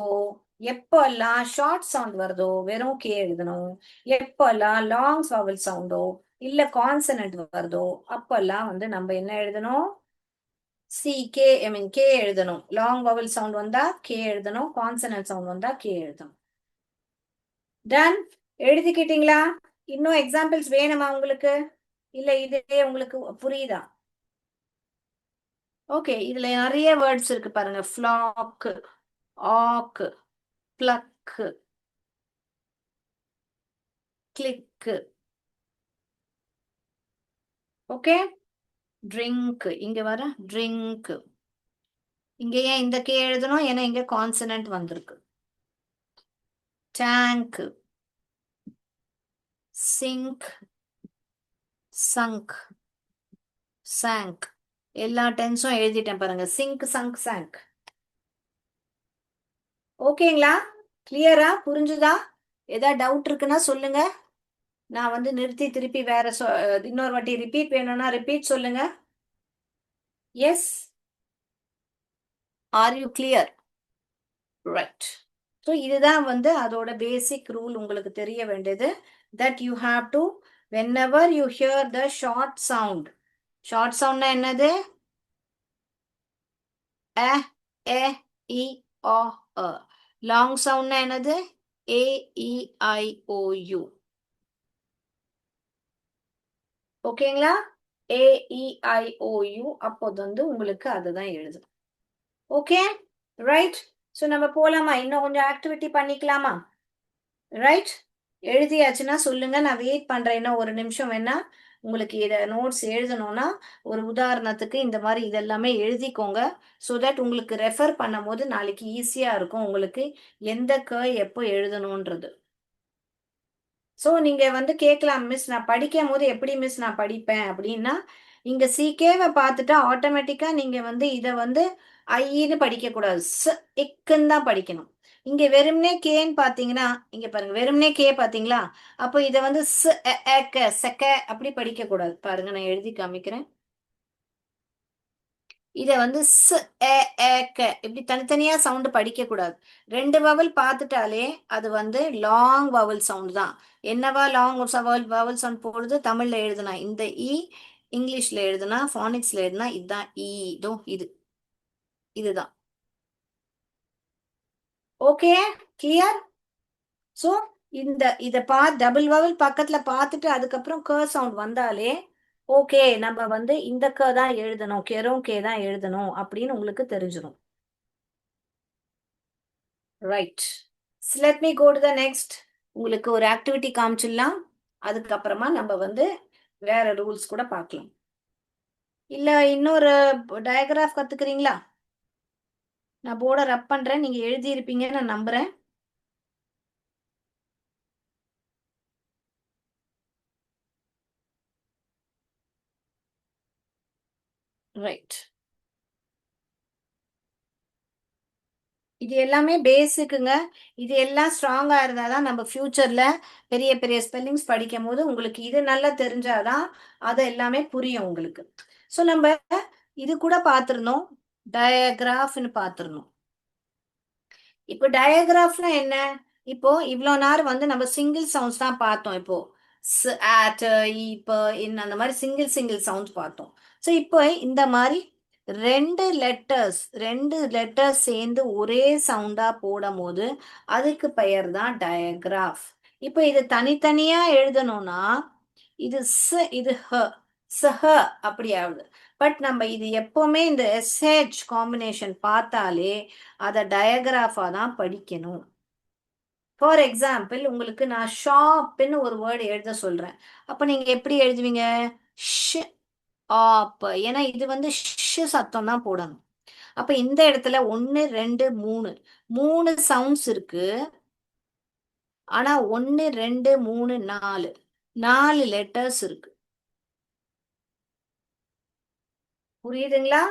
எப்பெல்லாம் ஷார்ட் சவுண்ட் வருதோ வெறும் கே எழுதணும். எப்பெல்லாம் லாங் வவல் சவுண்டோ இல்ல கான்சனன்ட் வருதோ அப்பெல்லாம் வந்து நம்ம என்ன எழுதணும்? சி கே, ஐ மீன் கே எழுதணும். லாங் வவல் சவுண்ட் வந்தா கே எழுதணும், கான்சனன்ட் சவுண்ட் வந்தா கே எழுதணும். டன். எழுதிக்கிட்டீங்களா? இன்னும் எக்ஸாம்பிள்ஸ் வேணுமா உங்களுக்கு? இல்ல இதே உங்களுக்கு புரியுதா? ஓகே, இதுல நிறைய வேர்ட்ஸ் இருக்கு பாருங்க. ஃப்ளாக், ஆக், பிளக், கிளிக். Okay, drink. இங்க வர ட்ரிங்க். இங்க ஏன் இந்த கே எழுதணும்? ஏன்னா இங்க கான்சனன்ட் வந்திருக்கு. Tank, sink, sunk, sank. எல்லா டென்ஸும் எழுதிட்டேன் பாருங்க. Sink, sunk, sank. ஓகேங்களா? கிளியரா? புரிஞ்சுதா? ஏதாவது டவுட் இருக்குன்னா சொல்லுங்க. நான் வந்து நிறுத்தி திருப்பி வேற இன்னொரு வாட்டி ரிப்பீட் வேணும்னா ரிப்பீட் சொல்லுங்க. Yes, are you clear? Right. So இதுதான் வந்து அதோட பேசிக் ரூல் உங்களுக்கு தெரிய வேண்டியது. That you have to, whenever you hear the short sound. Short சவுண்ட்னா என்னது? அ, எ, இ, ஆ, அ. லாங் சவுண்ட்னா என்னது? A, E, I, O, U. ஓகேங்களா? A, E, I, O, U. அப்போது வந்து உங்களுக்கு அதுதான் எழுதணும். Okay, right. ஸோ நம்ம போலாமா? இன்னும் கொஞ்சம் ஆக்டிவிட்டி பண்ணிக்கலாமா? ரைட். எழுதியாச்சுன்னா சொல்லுங்க, நான் வெயிட் பண்றேன். இன்னும் ஒரு நிமிஷம் வேணா. உங்களுக்கு இதை நோட்ஸ் எழுதணும்னா ஒரு உதாரணத்துக்கு இந்த மாதிரி இதெல்லாமே எழுதிக்கோங்க. ஸோ தட் உங்களுக்கு ரெஃபர் பண்ணும் போது நாளைக்கு ஈஸியா இருக்கும் உங்களுக்கு எந்த க எப்போ எழுதணும்ன்றது. ஸோ நீங்க வந்து கேட்கலாம், மிஸ் நான் படிக்கும் போது எப்படி மிஸ் நான் படிப்பேன் அப்படின்னா, இங்க சிகேவை பார்த்துட்டா ஆட்டோமேட்டிக்கா நீங்க வந்து இதை வந்து ஐன்னு படிக்க கூடாது, இக்குன்னு தான் படிக்கணும். இங்க வெறும்னே கேன்னு பாத்தீங்கன்னா, இங்க பாருங்க வெறும்னே கே பாத்தீங்களா, அப்போ இதை வந்து செக்க அப்படி படிக்க கூடாது. பாருங்க நான் எழுதி காமிக்கிறேன். இத வந்து இப்படி தனித்தனியா சவுண்ட் படிக்க கூடாது. ரெண்டு வவல் பார்த்துட்டாலே அது வந்து லாங் வவல் சவுண்ட் தான். என்னவா லாங் வவல் சவுண்ட் போடுது தமிழ்ல எழுதுனா இந்த இ, இங்கிலீஷ்ல எழுதுனா ஃபானிக்ஸ்ல எழுதுனா இதுதான் இ. இது இதுதான். Okay, clear. ஸோ இந்த இதை டபுள் வவல் பக்கத்துல பார்த்துட்டு அதுக்கப்புறம் க சவுண்ட் வந்தாலே ஓகே, நம்ம வந்து இந்த க தான் எழுதணும், கெரோம் கே தான் எழுதணும் அப்படின்னு உங்களுக்கு தெரிஞ்சிடும். Right, let me go to the next. உங்களுக்கு ஒரு ஆக்டிவிட்டி காமிச்சிடலாம், அதுக்கப்புறமா நம்ம வந்து வேற ரூல்ஸ் கூட பார்க்கலாம். இல்ல இன்னொரு டயக்ராஃப் கத்துக்கிறீங்களா? நான் போர்டை ரப் பண்றேன், நீங்க எழுதி இருப்பீங்கன்னு நான் நம்புறேன். ரைட், இது எல்லாமே பேசிக்குங்க. இது எல்லாம் ஸ்ட்ராங்கா இருந்தாதான் நம்ம ஃபியூச்சர்ல பெரிய பெரிய ஸ்பெல்லிங்ஸ் படிக்கும் போது உங்களுக்கு இது நல்லா தெரிஞ்சாதான் அது எல்லாமே புரியும் உங்களுக்கு. ஸோ நம்ம இது கூட பார்த்துருந்தோம், டயக்ராஃப்னு பார்த்துருந்தோம். இப்போ டயக்ராஃப்னா என்ன? இப்போ இவ்வளோ நேரம் வந்து நம்ம சிங்கிள் சவுண்ட்ஸ் தான் பார்த்தோம். இப்போ ஆட், இப்போ அந்த மாதிரி சிங்கிள் சிங்கிள் சவுண்ட்ஸ் பார்த்தோம். ஸோ இப்போ இந்த மாதிரி ரெண்டு லெட்டர்ஸ் சேர்ந்து ஒரே சவுண்டா போடும் போது அதுக்கு பெயர் தான் டயக்ராஃப். இப்போ இது தனித்தனியா எழுதணும்னா இது இது சஹ அப்படி ஆகுது. பட் நம்ம இது எப்பவுமே இந்த எஸ்ஹெச் காம்பினேஷன் பார்த்தாலே அதை டயக்ராஃபா தான் படிக்கணும். ஃபார் எக்ஸாம்பிள் உங்களுக்கு நான் ஷாப்னு ஒரு வேர்டு எழுத சொல்றேன், அப்ப நீங்க எப்படி எழுதுவீங்க? ஷ் ஆப். ஏன்னா இது வந்து சத்தம் தான் போடணும். அப்ப இந்த இடத்துல ஒன்னு ரெண்டு மூணு மூணு சவுண்ட்ஸ் இருக்கு. ஆனா ஒன்னு ரெண்டு மூணு நாலு நாலு லெட்டர்ஸ் இருக்கு. புரியுதுங்களா?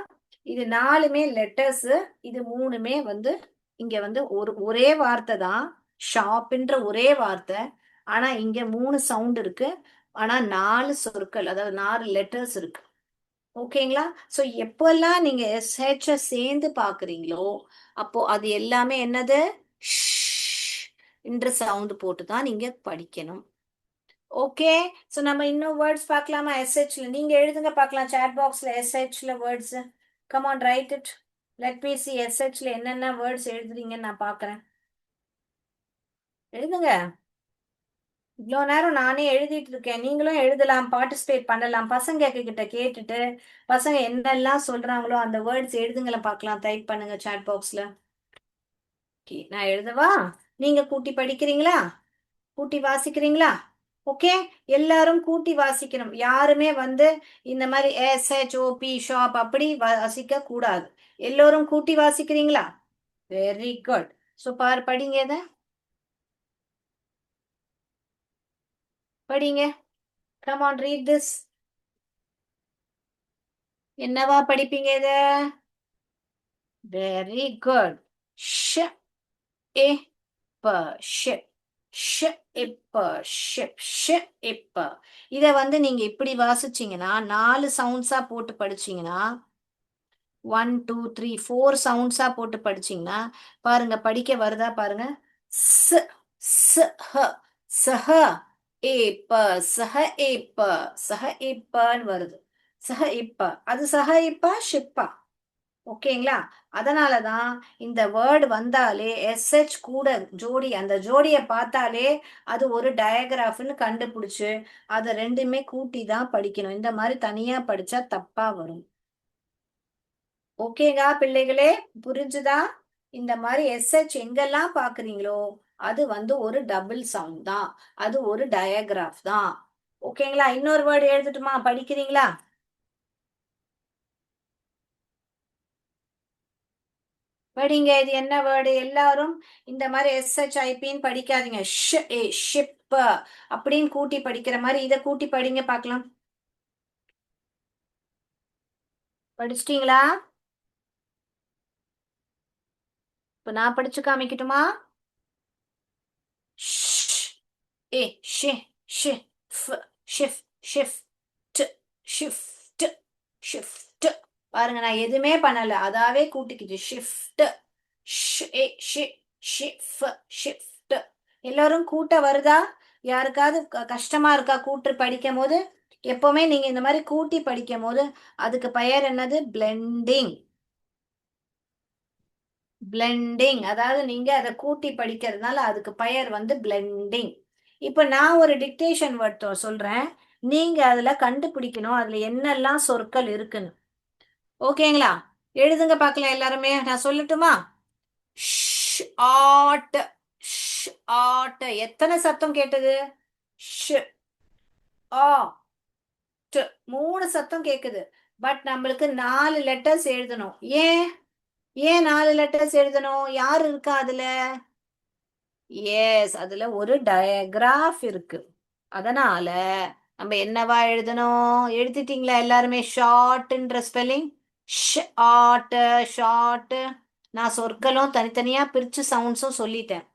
இது நாலுமே லெட்டர்ஸ், இது மூணுமே வந்து இங்க வந்து ஒரே வார்த்தை தான், ஷாப்ன்ற ஒரே வார்த்தை. ஆனா இங்க மூணு சவுண்ட் இருக்கு, ஆனா நாலு சொற்கள், அதாவது நாலு லெட்டர்ஸ் இருக்கு. ஓகேங்களா? ஸோ எப்பெல்லாம் நீங்க எஸ்ஹெச் சேர்ந்து பாக்குறீங்களோ அப்போ அது எல்லாமே என்னது, என்ற சவுண்ட் போட்டு தான் நீங்க படிக்கணும். ஓகே, ஸோ நம்ம இன்னும் வேர்ட்ஸ் பார்க்கலாமா? எஸ்ஹெச்ல நீங்க எழுதுங்க பார்க்கலாம், சாட் பாக்ஸ்ல எஸ்ஹெச்ல words. Come on write it. Let me see எஸ்ஹெச்ல என்னென்ன வேர்ட்ஸ் எழுதுறீங்கன்னு நான் பார்க்குறேன். எழுதுங்க. இவ்வளோ நேரம் நானே எழுதிட்டு இருக்கேன், நீங்களும் எழுதலாம், பார்ட்டிசிபேட் பண்ணலாம். பசங்க கிட்ட கேட்டுட்டு பசங்க என்னெல்லாம் சொல்றாங்களோ அந்த வேர்ட்ஸ் எழுதுங்களை பார்க்கலாம். டைப் பண்ணுங்க சாட் பாக்ஸ்ல. நான் எழுதவா? நீங்க கூட்டி படிக்கிறீங்களா? கூட்டி வாசிக்கிறீங்களா? ஓகே, எல்லாரும் கூட்டி வாசிக்கணும். யாருமே வந்து இந்த மாதிரி எஸ்ஹெச்ஓபி ஷாப் அப்படி வாசிக்க கூடாது. எல்லோரும் கூட்டி வாசிக்கிறீங்களா? Very good. ஸோ படிங்க இதை, படிங்க. Come on read this. என்னவா படிப்பீங்க இத? Very good. ஷ் ஏ ப ஷிப். ஷ் இப்ப ஷிப். ஷ் இப்ப இத வந்து நீங்க இப்படி வாசிச்சீங்கன்னா, நாலு சவுண்ட்ஸா போட்டு படிச்சீங்கன்னா, 1 2 3 4 சவுண்ட்ஸா போட்டு படிச்சீங்கன்னா பாருங்க, படிக்க வருதா பாருங்க. ஸ் ஸ் ஹ சஹ ஏப்ப சஹ ஏப்ப சஹ ஏப்பன்னு வருது. சஹ இப்ப அது சஹ இப்ப ஷிப்பா. ஓகேங்களா? அதனாலதான் இந்த வேர்டு வந்தாலே எஸ்ஹெச் கூட ஜோடி, அந்த ஜோடியை பார்த்தாலே அது ஒரு டயக்ராஃப்னு கண்டுபிடிச்சு அதை ரெண்டுமே கூட்டி தான் படிக்கணும். இந்த மாதிரி தனியா படிச்சா தப்பா வரும். ஓகேங்க பிள்ளைகளே, புரிஞ்சுதா? இந்த மாதிரி எஸ்ஹெச் எங்கெல்லாம் பாக்குறீங்களோ அது வந்து ஒரு டபுள் சவுண்ட் தான், அது ஒரு டயக்ராஃப் தான். ஓகேங்களா? இன்னொரு வேர்டு எழுதட்டுமா? படிக்கிறீங்களா? படிங்க. இது என்ன வேர்டு? எல்லாரும் இந்த மாதிரி எஸ்ஹெச்ஐபின்னு படிக்காதீங்க. ஷிப் அப்படின்னு கூட்டி படிக்கிற மாதிரி இதை கூட்டி படிங்க பார்க்கலாம். படிச்சிட்டீங்களா? இப்ப நான் படிச்சு காமிக்கட்டுமா? ஷ், ஏ, ஷே, ஷே, ஃப், ஷிஃப், ஷிஃப், ட், ஷிஃப்ட், ஷிஃப்ட். பாருங்க நான் எதுவுமே பண்ணல, அதாவே கூட்டிக்கிச்சு. ஷிஃப்ட், ஷ், ஏ, ஷே, ஷிஃப், ஷிஃப்ட். எல்லாரும் கூட்ட வருதா? யாருக்காவது கஷ்டமா இருக்கா கூட்டு படிக்கும் போது? எப்பவுமே நீங்க இந்த மாதிரி கூட்டி படிக்கும் போது அதுக்கு பெயர் என்னது? பிளெண்டிங். பிளெண்டிங், அதாவது நீங்க அதை கூட்டி படிக்கிறதுனால அதுக்கு பெயர் வந்து பிளெண்டிங். இப்ப நான் ஒரு டிக்டேஷன் வேர்ட் சொல்றேன், நீங்க அதுல கண்டுபிடிக்கணும் அதுல என்னெல்லாம் சொற்கள் இருக்குன்னு. ஓகேங்களா? எழுதுங்க பார்க்கலாம் எல்லாருமே, நான் சொல்லட்டுமா? ஷ், ஆட், ஷ், ஆட். எத்தனை சத்தம் கேட்டது? ஷ், ஆ, ட். 3 சத்தம் கேக்குது. பட் நம்மளுக்கு 4 லெட்டர்ஸ் எழுதணும். ஏன்? ஏன் 4 லெட்டர்ஸ் எழுதணும்? யார் இருக்கா அதுல? எஸ், அதுல ஒரு டயக்ராஃப் இருக்கு. அதனால நம்ம என்னவா எழுதணும்? எழுதிட்டீங்களா எல்லாருமே? ஷார்ட்ன்ற ஸ்பெல்லிங். Short, short. நான் சொற்களும் தனித்தனியா பிரிச்சு சவுண்ட்ஸும் சொல்லிட்டேன்.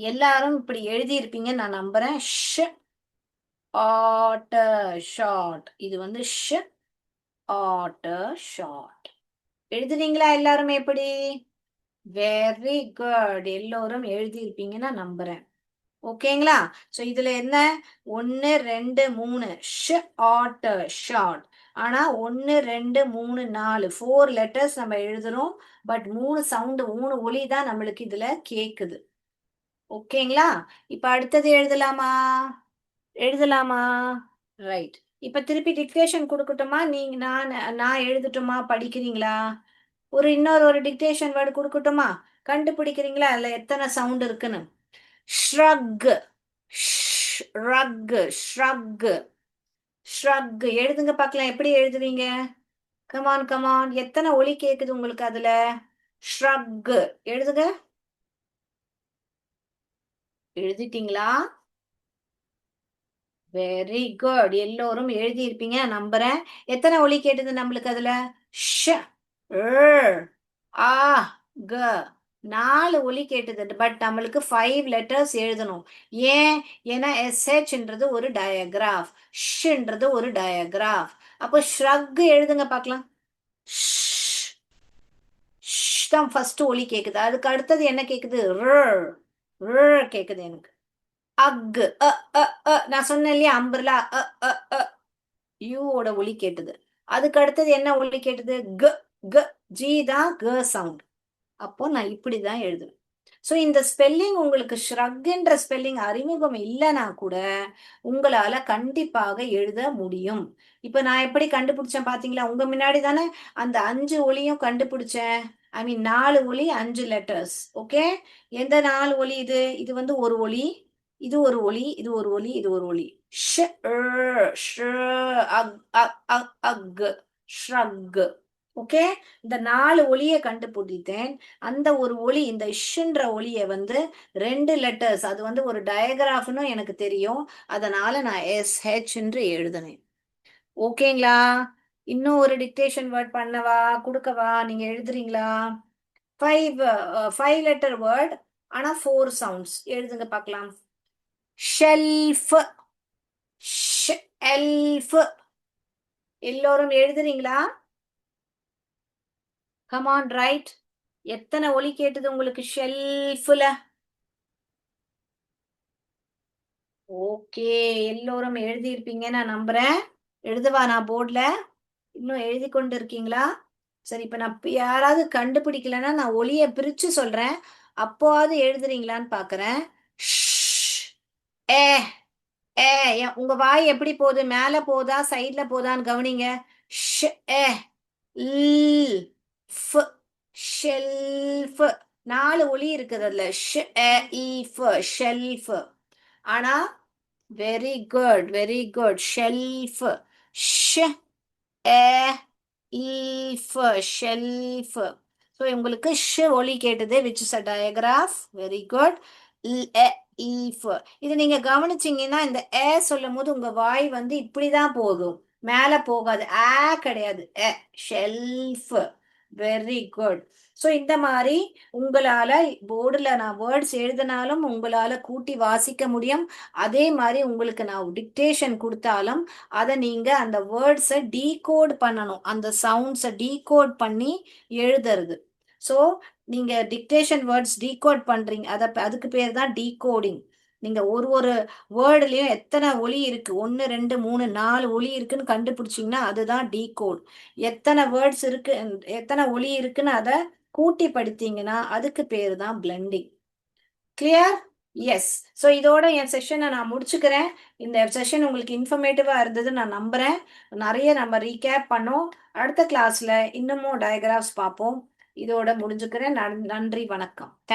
எல்லாரும் இப்படி எழுதி இருப்பீங்கன்னு நான் நம்புறேன். ஷ், ஆட், ஷார்ட். இது வந்து ஷ், ஆட், ஷார்ட். எழுதுனீங்களா எல்லாருமே? எப்படி? வெரி குட், எல்லோரும் எழுதியிருப்பீங்கன்னு நான் நம்புறேன். ஓகேங்களா? ஸோ இதுல என்ன? 1 2 3 ஷ், ஆட், ஷார்ட். ஆனா 1 2 3 4 4 லெட்டர்ஸ் நம்ம எழுதுறோம். பட் 3 சவுண்டு 3 ஒலி தான் நம்மளுக்கு இதுல கேக்குது. ஓகேங்களா? இப்ப அடுத்தது எழுதலாமா? எழுதலாமா? ரைட். இப்ப திருப்பி டிக்டேஷன் கொடுக்கட்டுமா? நீங்க நான் எழுதட்டுமா? படிக்கிறீங்களா? இன்னொரு டிக்டேஷன் வேர்டு கொடுக்கட்டுமா? கண்டுபிடிக்கிறீங்களா அதுல எத்தனை சவுண்ட் இருக்குன்னு? Shrug, shrug, shrug, shrug. எழுதுங்க பார்க்கலாம், எப்படி எழுதுவீங்க? கமான் கமான், எத்தனை ஒலி கேக்குது உங்களுக்கு அதுல? ஷ்ரக். எழுதுங்க. எழுதிட்டீங்களா? வெரி குட், எல்லோரும் எழுதி இருப்பீங்க நம்புறேன். எத்தனை ஒலி கேட்டது நம்மளுக்கு அதுல? ஷ, ர், ஆ, க. 4 ஒலி கேட்டது. பட் நம்மளுக்கு 5 லெட்டர்ஸ் எழுதணும். ஏன்? ஏன்னா எஸ்ஹெச்ன்றது ஒரு டயக்ராஃப், ஷ்ன்றது ஒரு டயக்ராஃப். அப்போ ஷ்ரக் எழுதுங்க பார்க்கலாம். ஷ், ஷ் தான் ஃபர்ஸ்ட் ஒலி கேக்குது. அதுக்கு அடுத்தது என்ன கேக்குது? ர், ர் கேக்குது எனக்கு. அக், அ, அ, அ. நான் சொன்னேன் இல்லையா அம்பர்லா, அ, அ, அ. யூவோட ஒலி கேட்டது. அதுக்கு அடுத்தது என்ன ஒலி கேட்டது? க, க. ஜி தான் க சவுண்ட். அப்போ நான் இப்படிதான் எழுதுவேன். ஸோ இந்த ஸ்பெல்லிங் உங்களுக்கு ஷ்ரக்ன்ற ஸ்பெல்லிங் அறிமுகம் இல்லைன்னா கூட உங்களால கண்டிப்பாக எழுத முடியும். இப்ப நான் எப்படி கண்டுபிடிச்சேன் பாத்தீங்களா? உங்க முன்னாடி தானே அந்த 5 ஒலியும் கண்டுபிடிச்சேன். ஐ மீன் 4 ஒலி 5 லெட்டர்ஸ். ஓகே, எந்த 4 ஒலி இது? இது வந்து ஒரு ஒலி, இது ஒரு ஒலி, இது ஒரு ஒலி, இது ஒரு ஒலி. ஷ், ஷ், அக், அக், அக், அக், ஷ்ரக். ஓகே, இந்த 4 ஒலியை கண்டுபிடித்தேன். அந்த ஒரு ஒலி, இந்த இஷ்ன்ற ஒலியை வந்து 2 லெட்டர்ஸ், அது வந்து ஒரு டயக்ராஃப்னு எனக்கு தெரியும். அதனால நான் எஸ்ஹெச் என்று எழுதினேன். ஓகேங்களா? இன்னும் ஒரு டிக்டேஷன் வேர்ட் பண்ணவா, கொடுக்கவா? நீங்க எழுதுறீங்களா? 5 லெட்டர் வேர்ட், ஆனா 4 சவுண்ட்ஸ். எழுதுங்க பார்க்கலாம். Shelf, shelf. எல்லோரும் எழுதுறீங்களா? Come on, right. எத்தனை ஒலி கேட்டது உங்களுக்கு ஷெல்ஃப்ல? ஓகே, எல்லோரும் எழுதியிருப்பீங்கன்னு நான் நம்புறேன். எழுதுவா நான் போர்ட்ல? இன்னும் எழுதி கொண்டு இருக்கீங்களா? சரி, இப்ப நான் யாராவது கண்டுபிடிக்கலன்னா நான் ஒலியை பிரிச்சு சொல்றேன், அப்போவாது எழுதுறீங்களான்னு பாக்குறேன். ஷ், ஏ, ஏ. உங்க வாய் எப்படி போகுது? மேல போதா சைட்ல போதான்னு கவனிங்க. ஷ், ஏ, ல், ஃப், ஷெல்ஃப். 4 ஒலி இருக்குது அதுல. ஷ், ஏ, இ, ஃப், ஷெல்ஃப். ஆனா very good, very good. Shelf, shh, A, if, shelf. So உங்களுக்கு ஷ் ஒலி கேட்டது, which is a டயக்ராஃப். Very good. If. இது நீங்க கவனிச்சீங்கன்னா இந்த ஏ சொல்லும் போது உங்க வாய் வந்து இப்படிதான் போகும், மேல போகாது. கிடையாது. ஷெல்ஃப். Very good. ஸோ இந்த மாதிரி உங்களால போர்டுல நான் வேர்ட்ஸ் எழுதினாலும் உங்களால கூட்டி வாசிக்க முடியும். அதே மாதிரி உங்களுக்கு நான் டிக்டேஷன் கொடுத்தாலும் அதை நீங்க அந்த வேர்ட்ஸை டீகோட் பண்ணணும். அந்த சவுண்ட்ஸை டீகோட் பண்ணி எழுதுறது. ஸோ நீங்க டிக்டேஷன் வேர்ட்ஸ் டீகோட் பண்றீங்க, அதுக்கு பேர் தான் டீகோடிங். நீங்க ஒரு ஒரு வேர்டுலயும் எத்தனை ஒலி இருக்கு, 1 2 3 4 ஒலி இருக்குன்னு கண்டுபிடிச்சீங்கன்னா அதுதான் டீகோட். எத்தனை வேர்ட்ஸ் இருக்கு, எத்தனை ஒலி இருக்குன்னு அதை கூட்டி படித்தீங்கன்னா அதுக்கு பேரு தான் பிளெண்டிங். கிளியர்? எஸ். ஸோ இதோட என் செஷனை நான் முடிச்சுக்கிறேன். இந்த செஷன் உங்களுக்கு இன்ஃபர்மேட்டிவா இருந்தது நான் நம்புறேன். நிறைய நம்ம ரீகேப் பண்ணோம். அடுத்த கிளாஸ்ல இன்னமும் டயக்ராஃப்ஸ் பார்ப்போம். இதோட முடிஞ்சுக்கிறேன். நன்றி, வணக்கம்.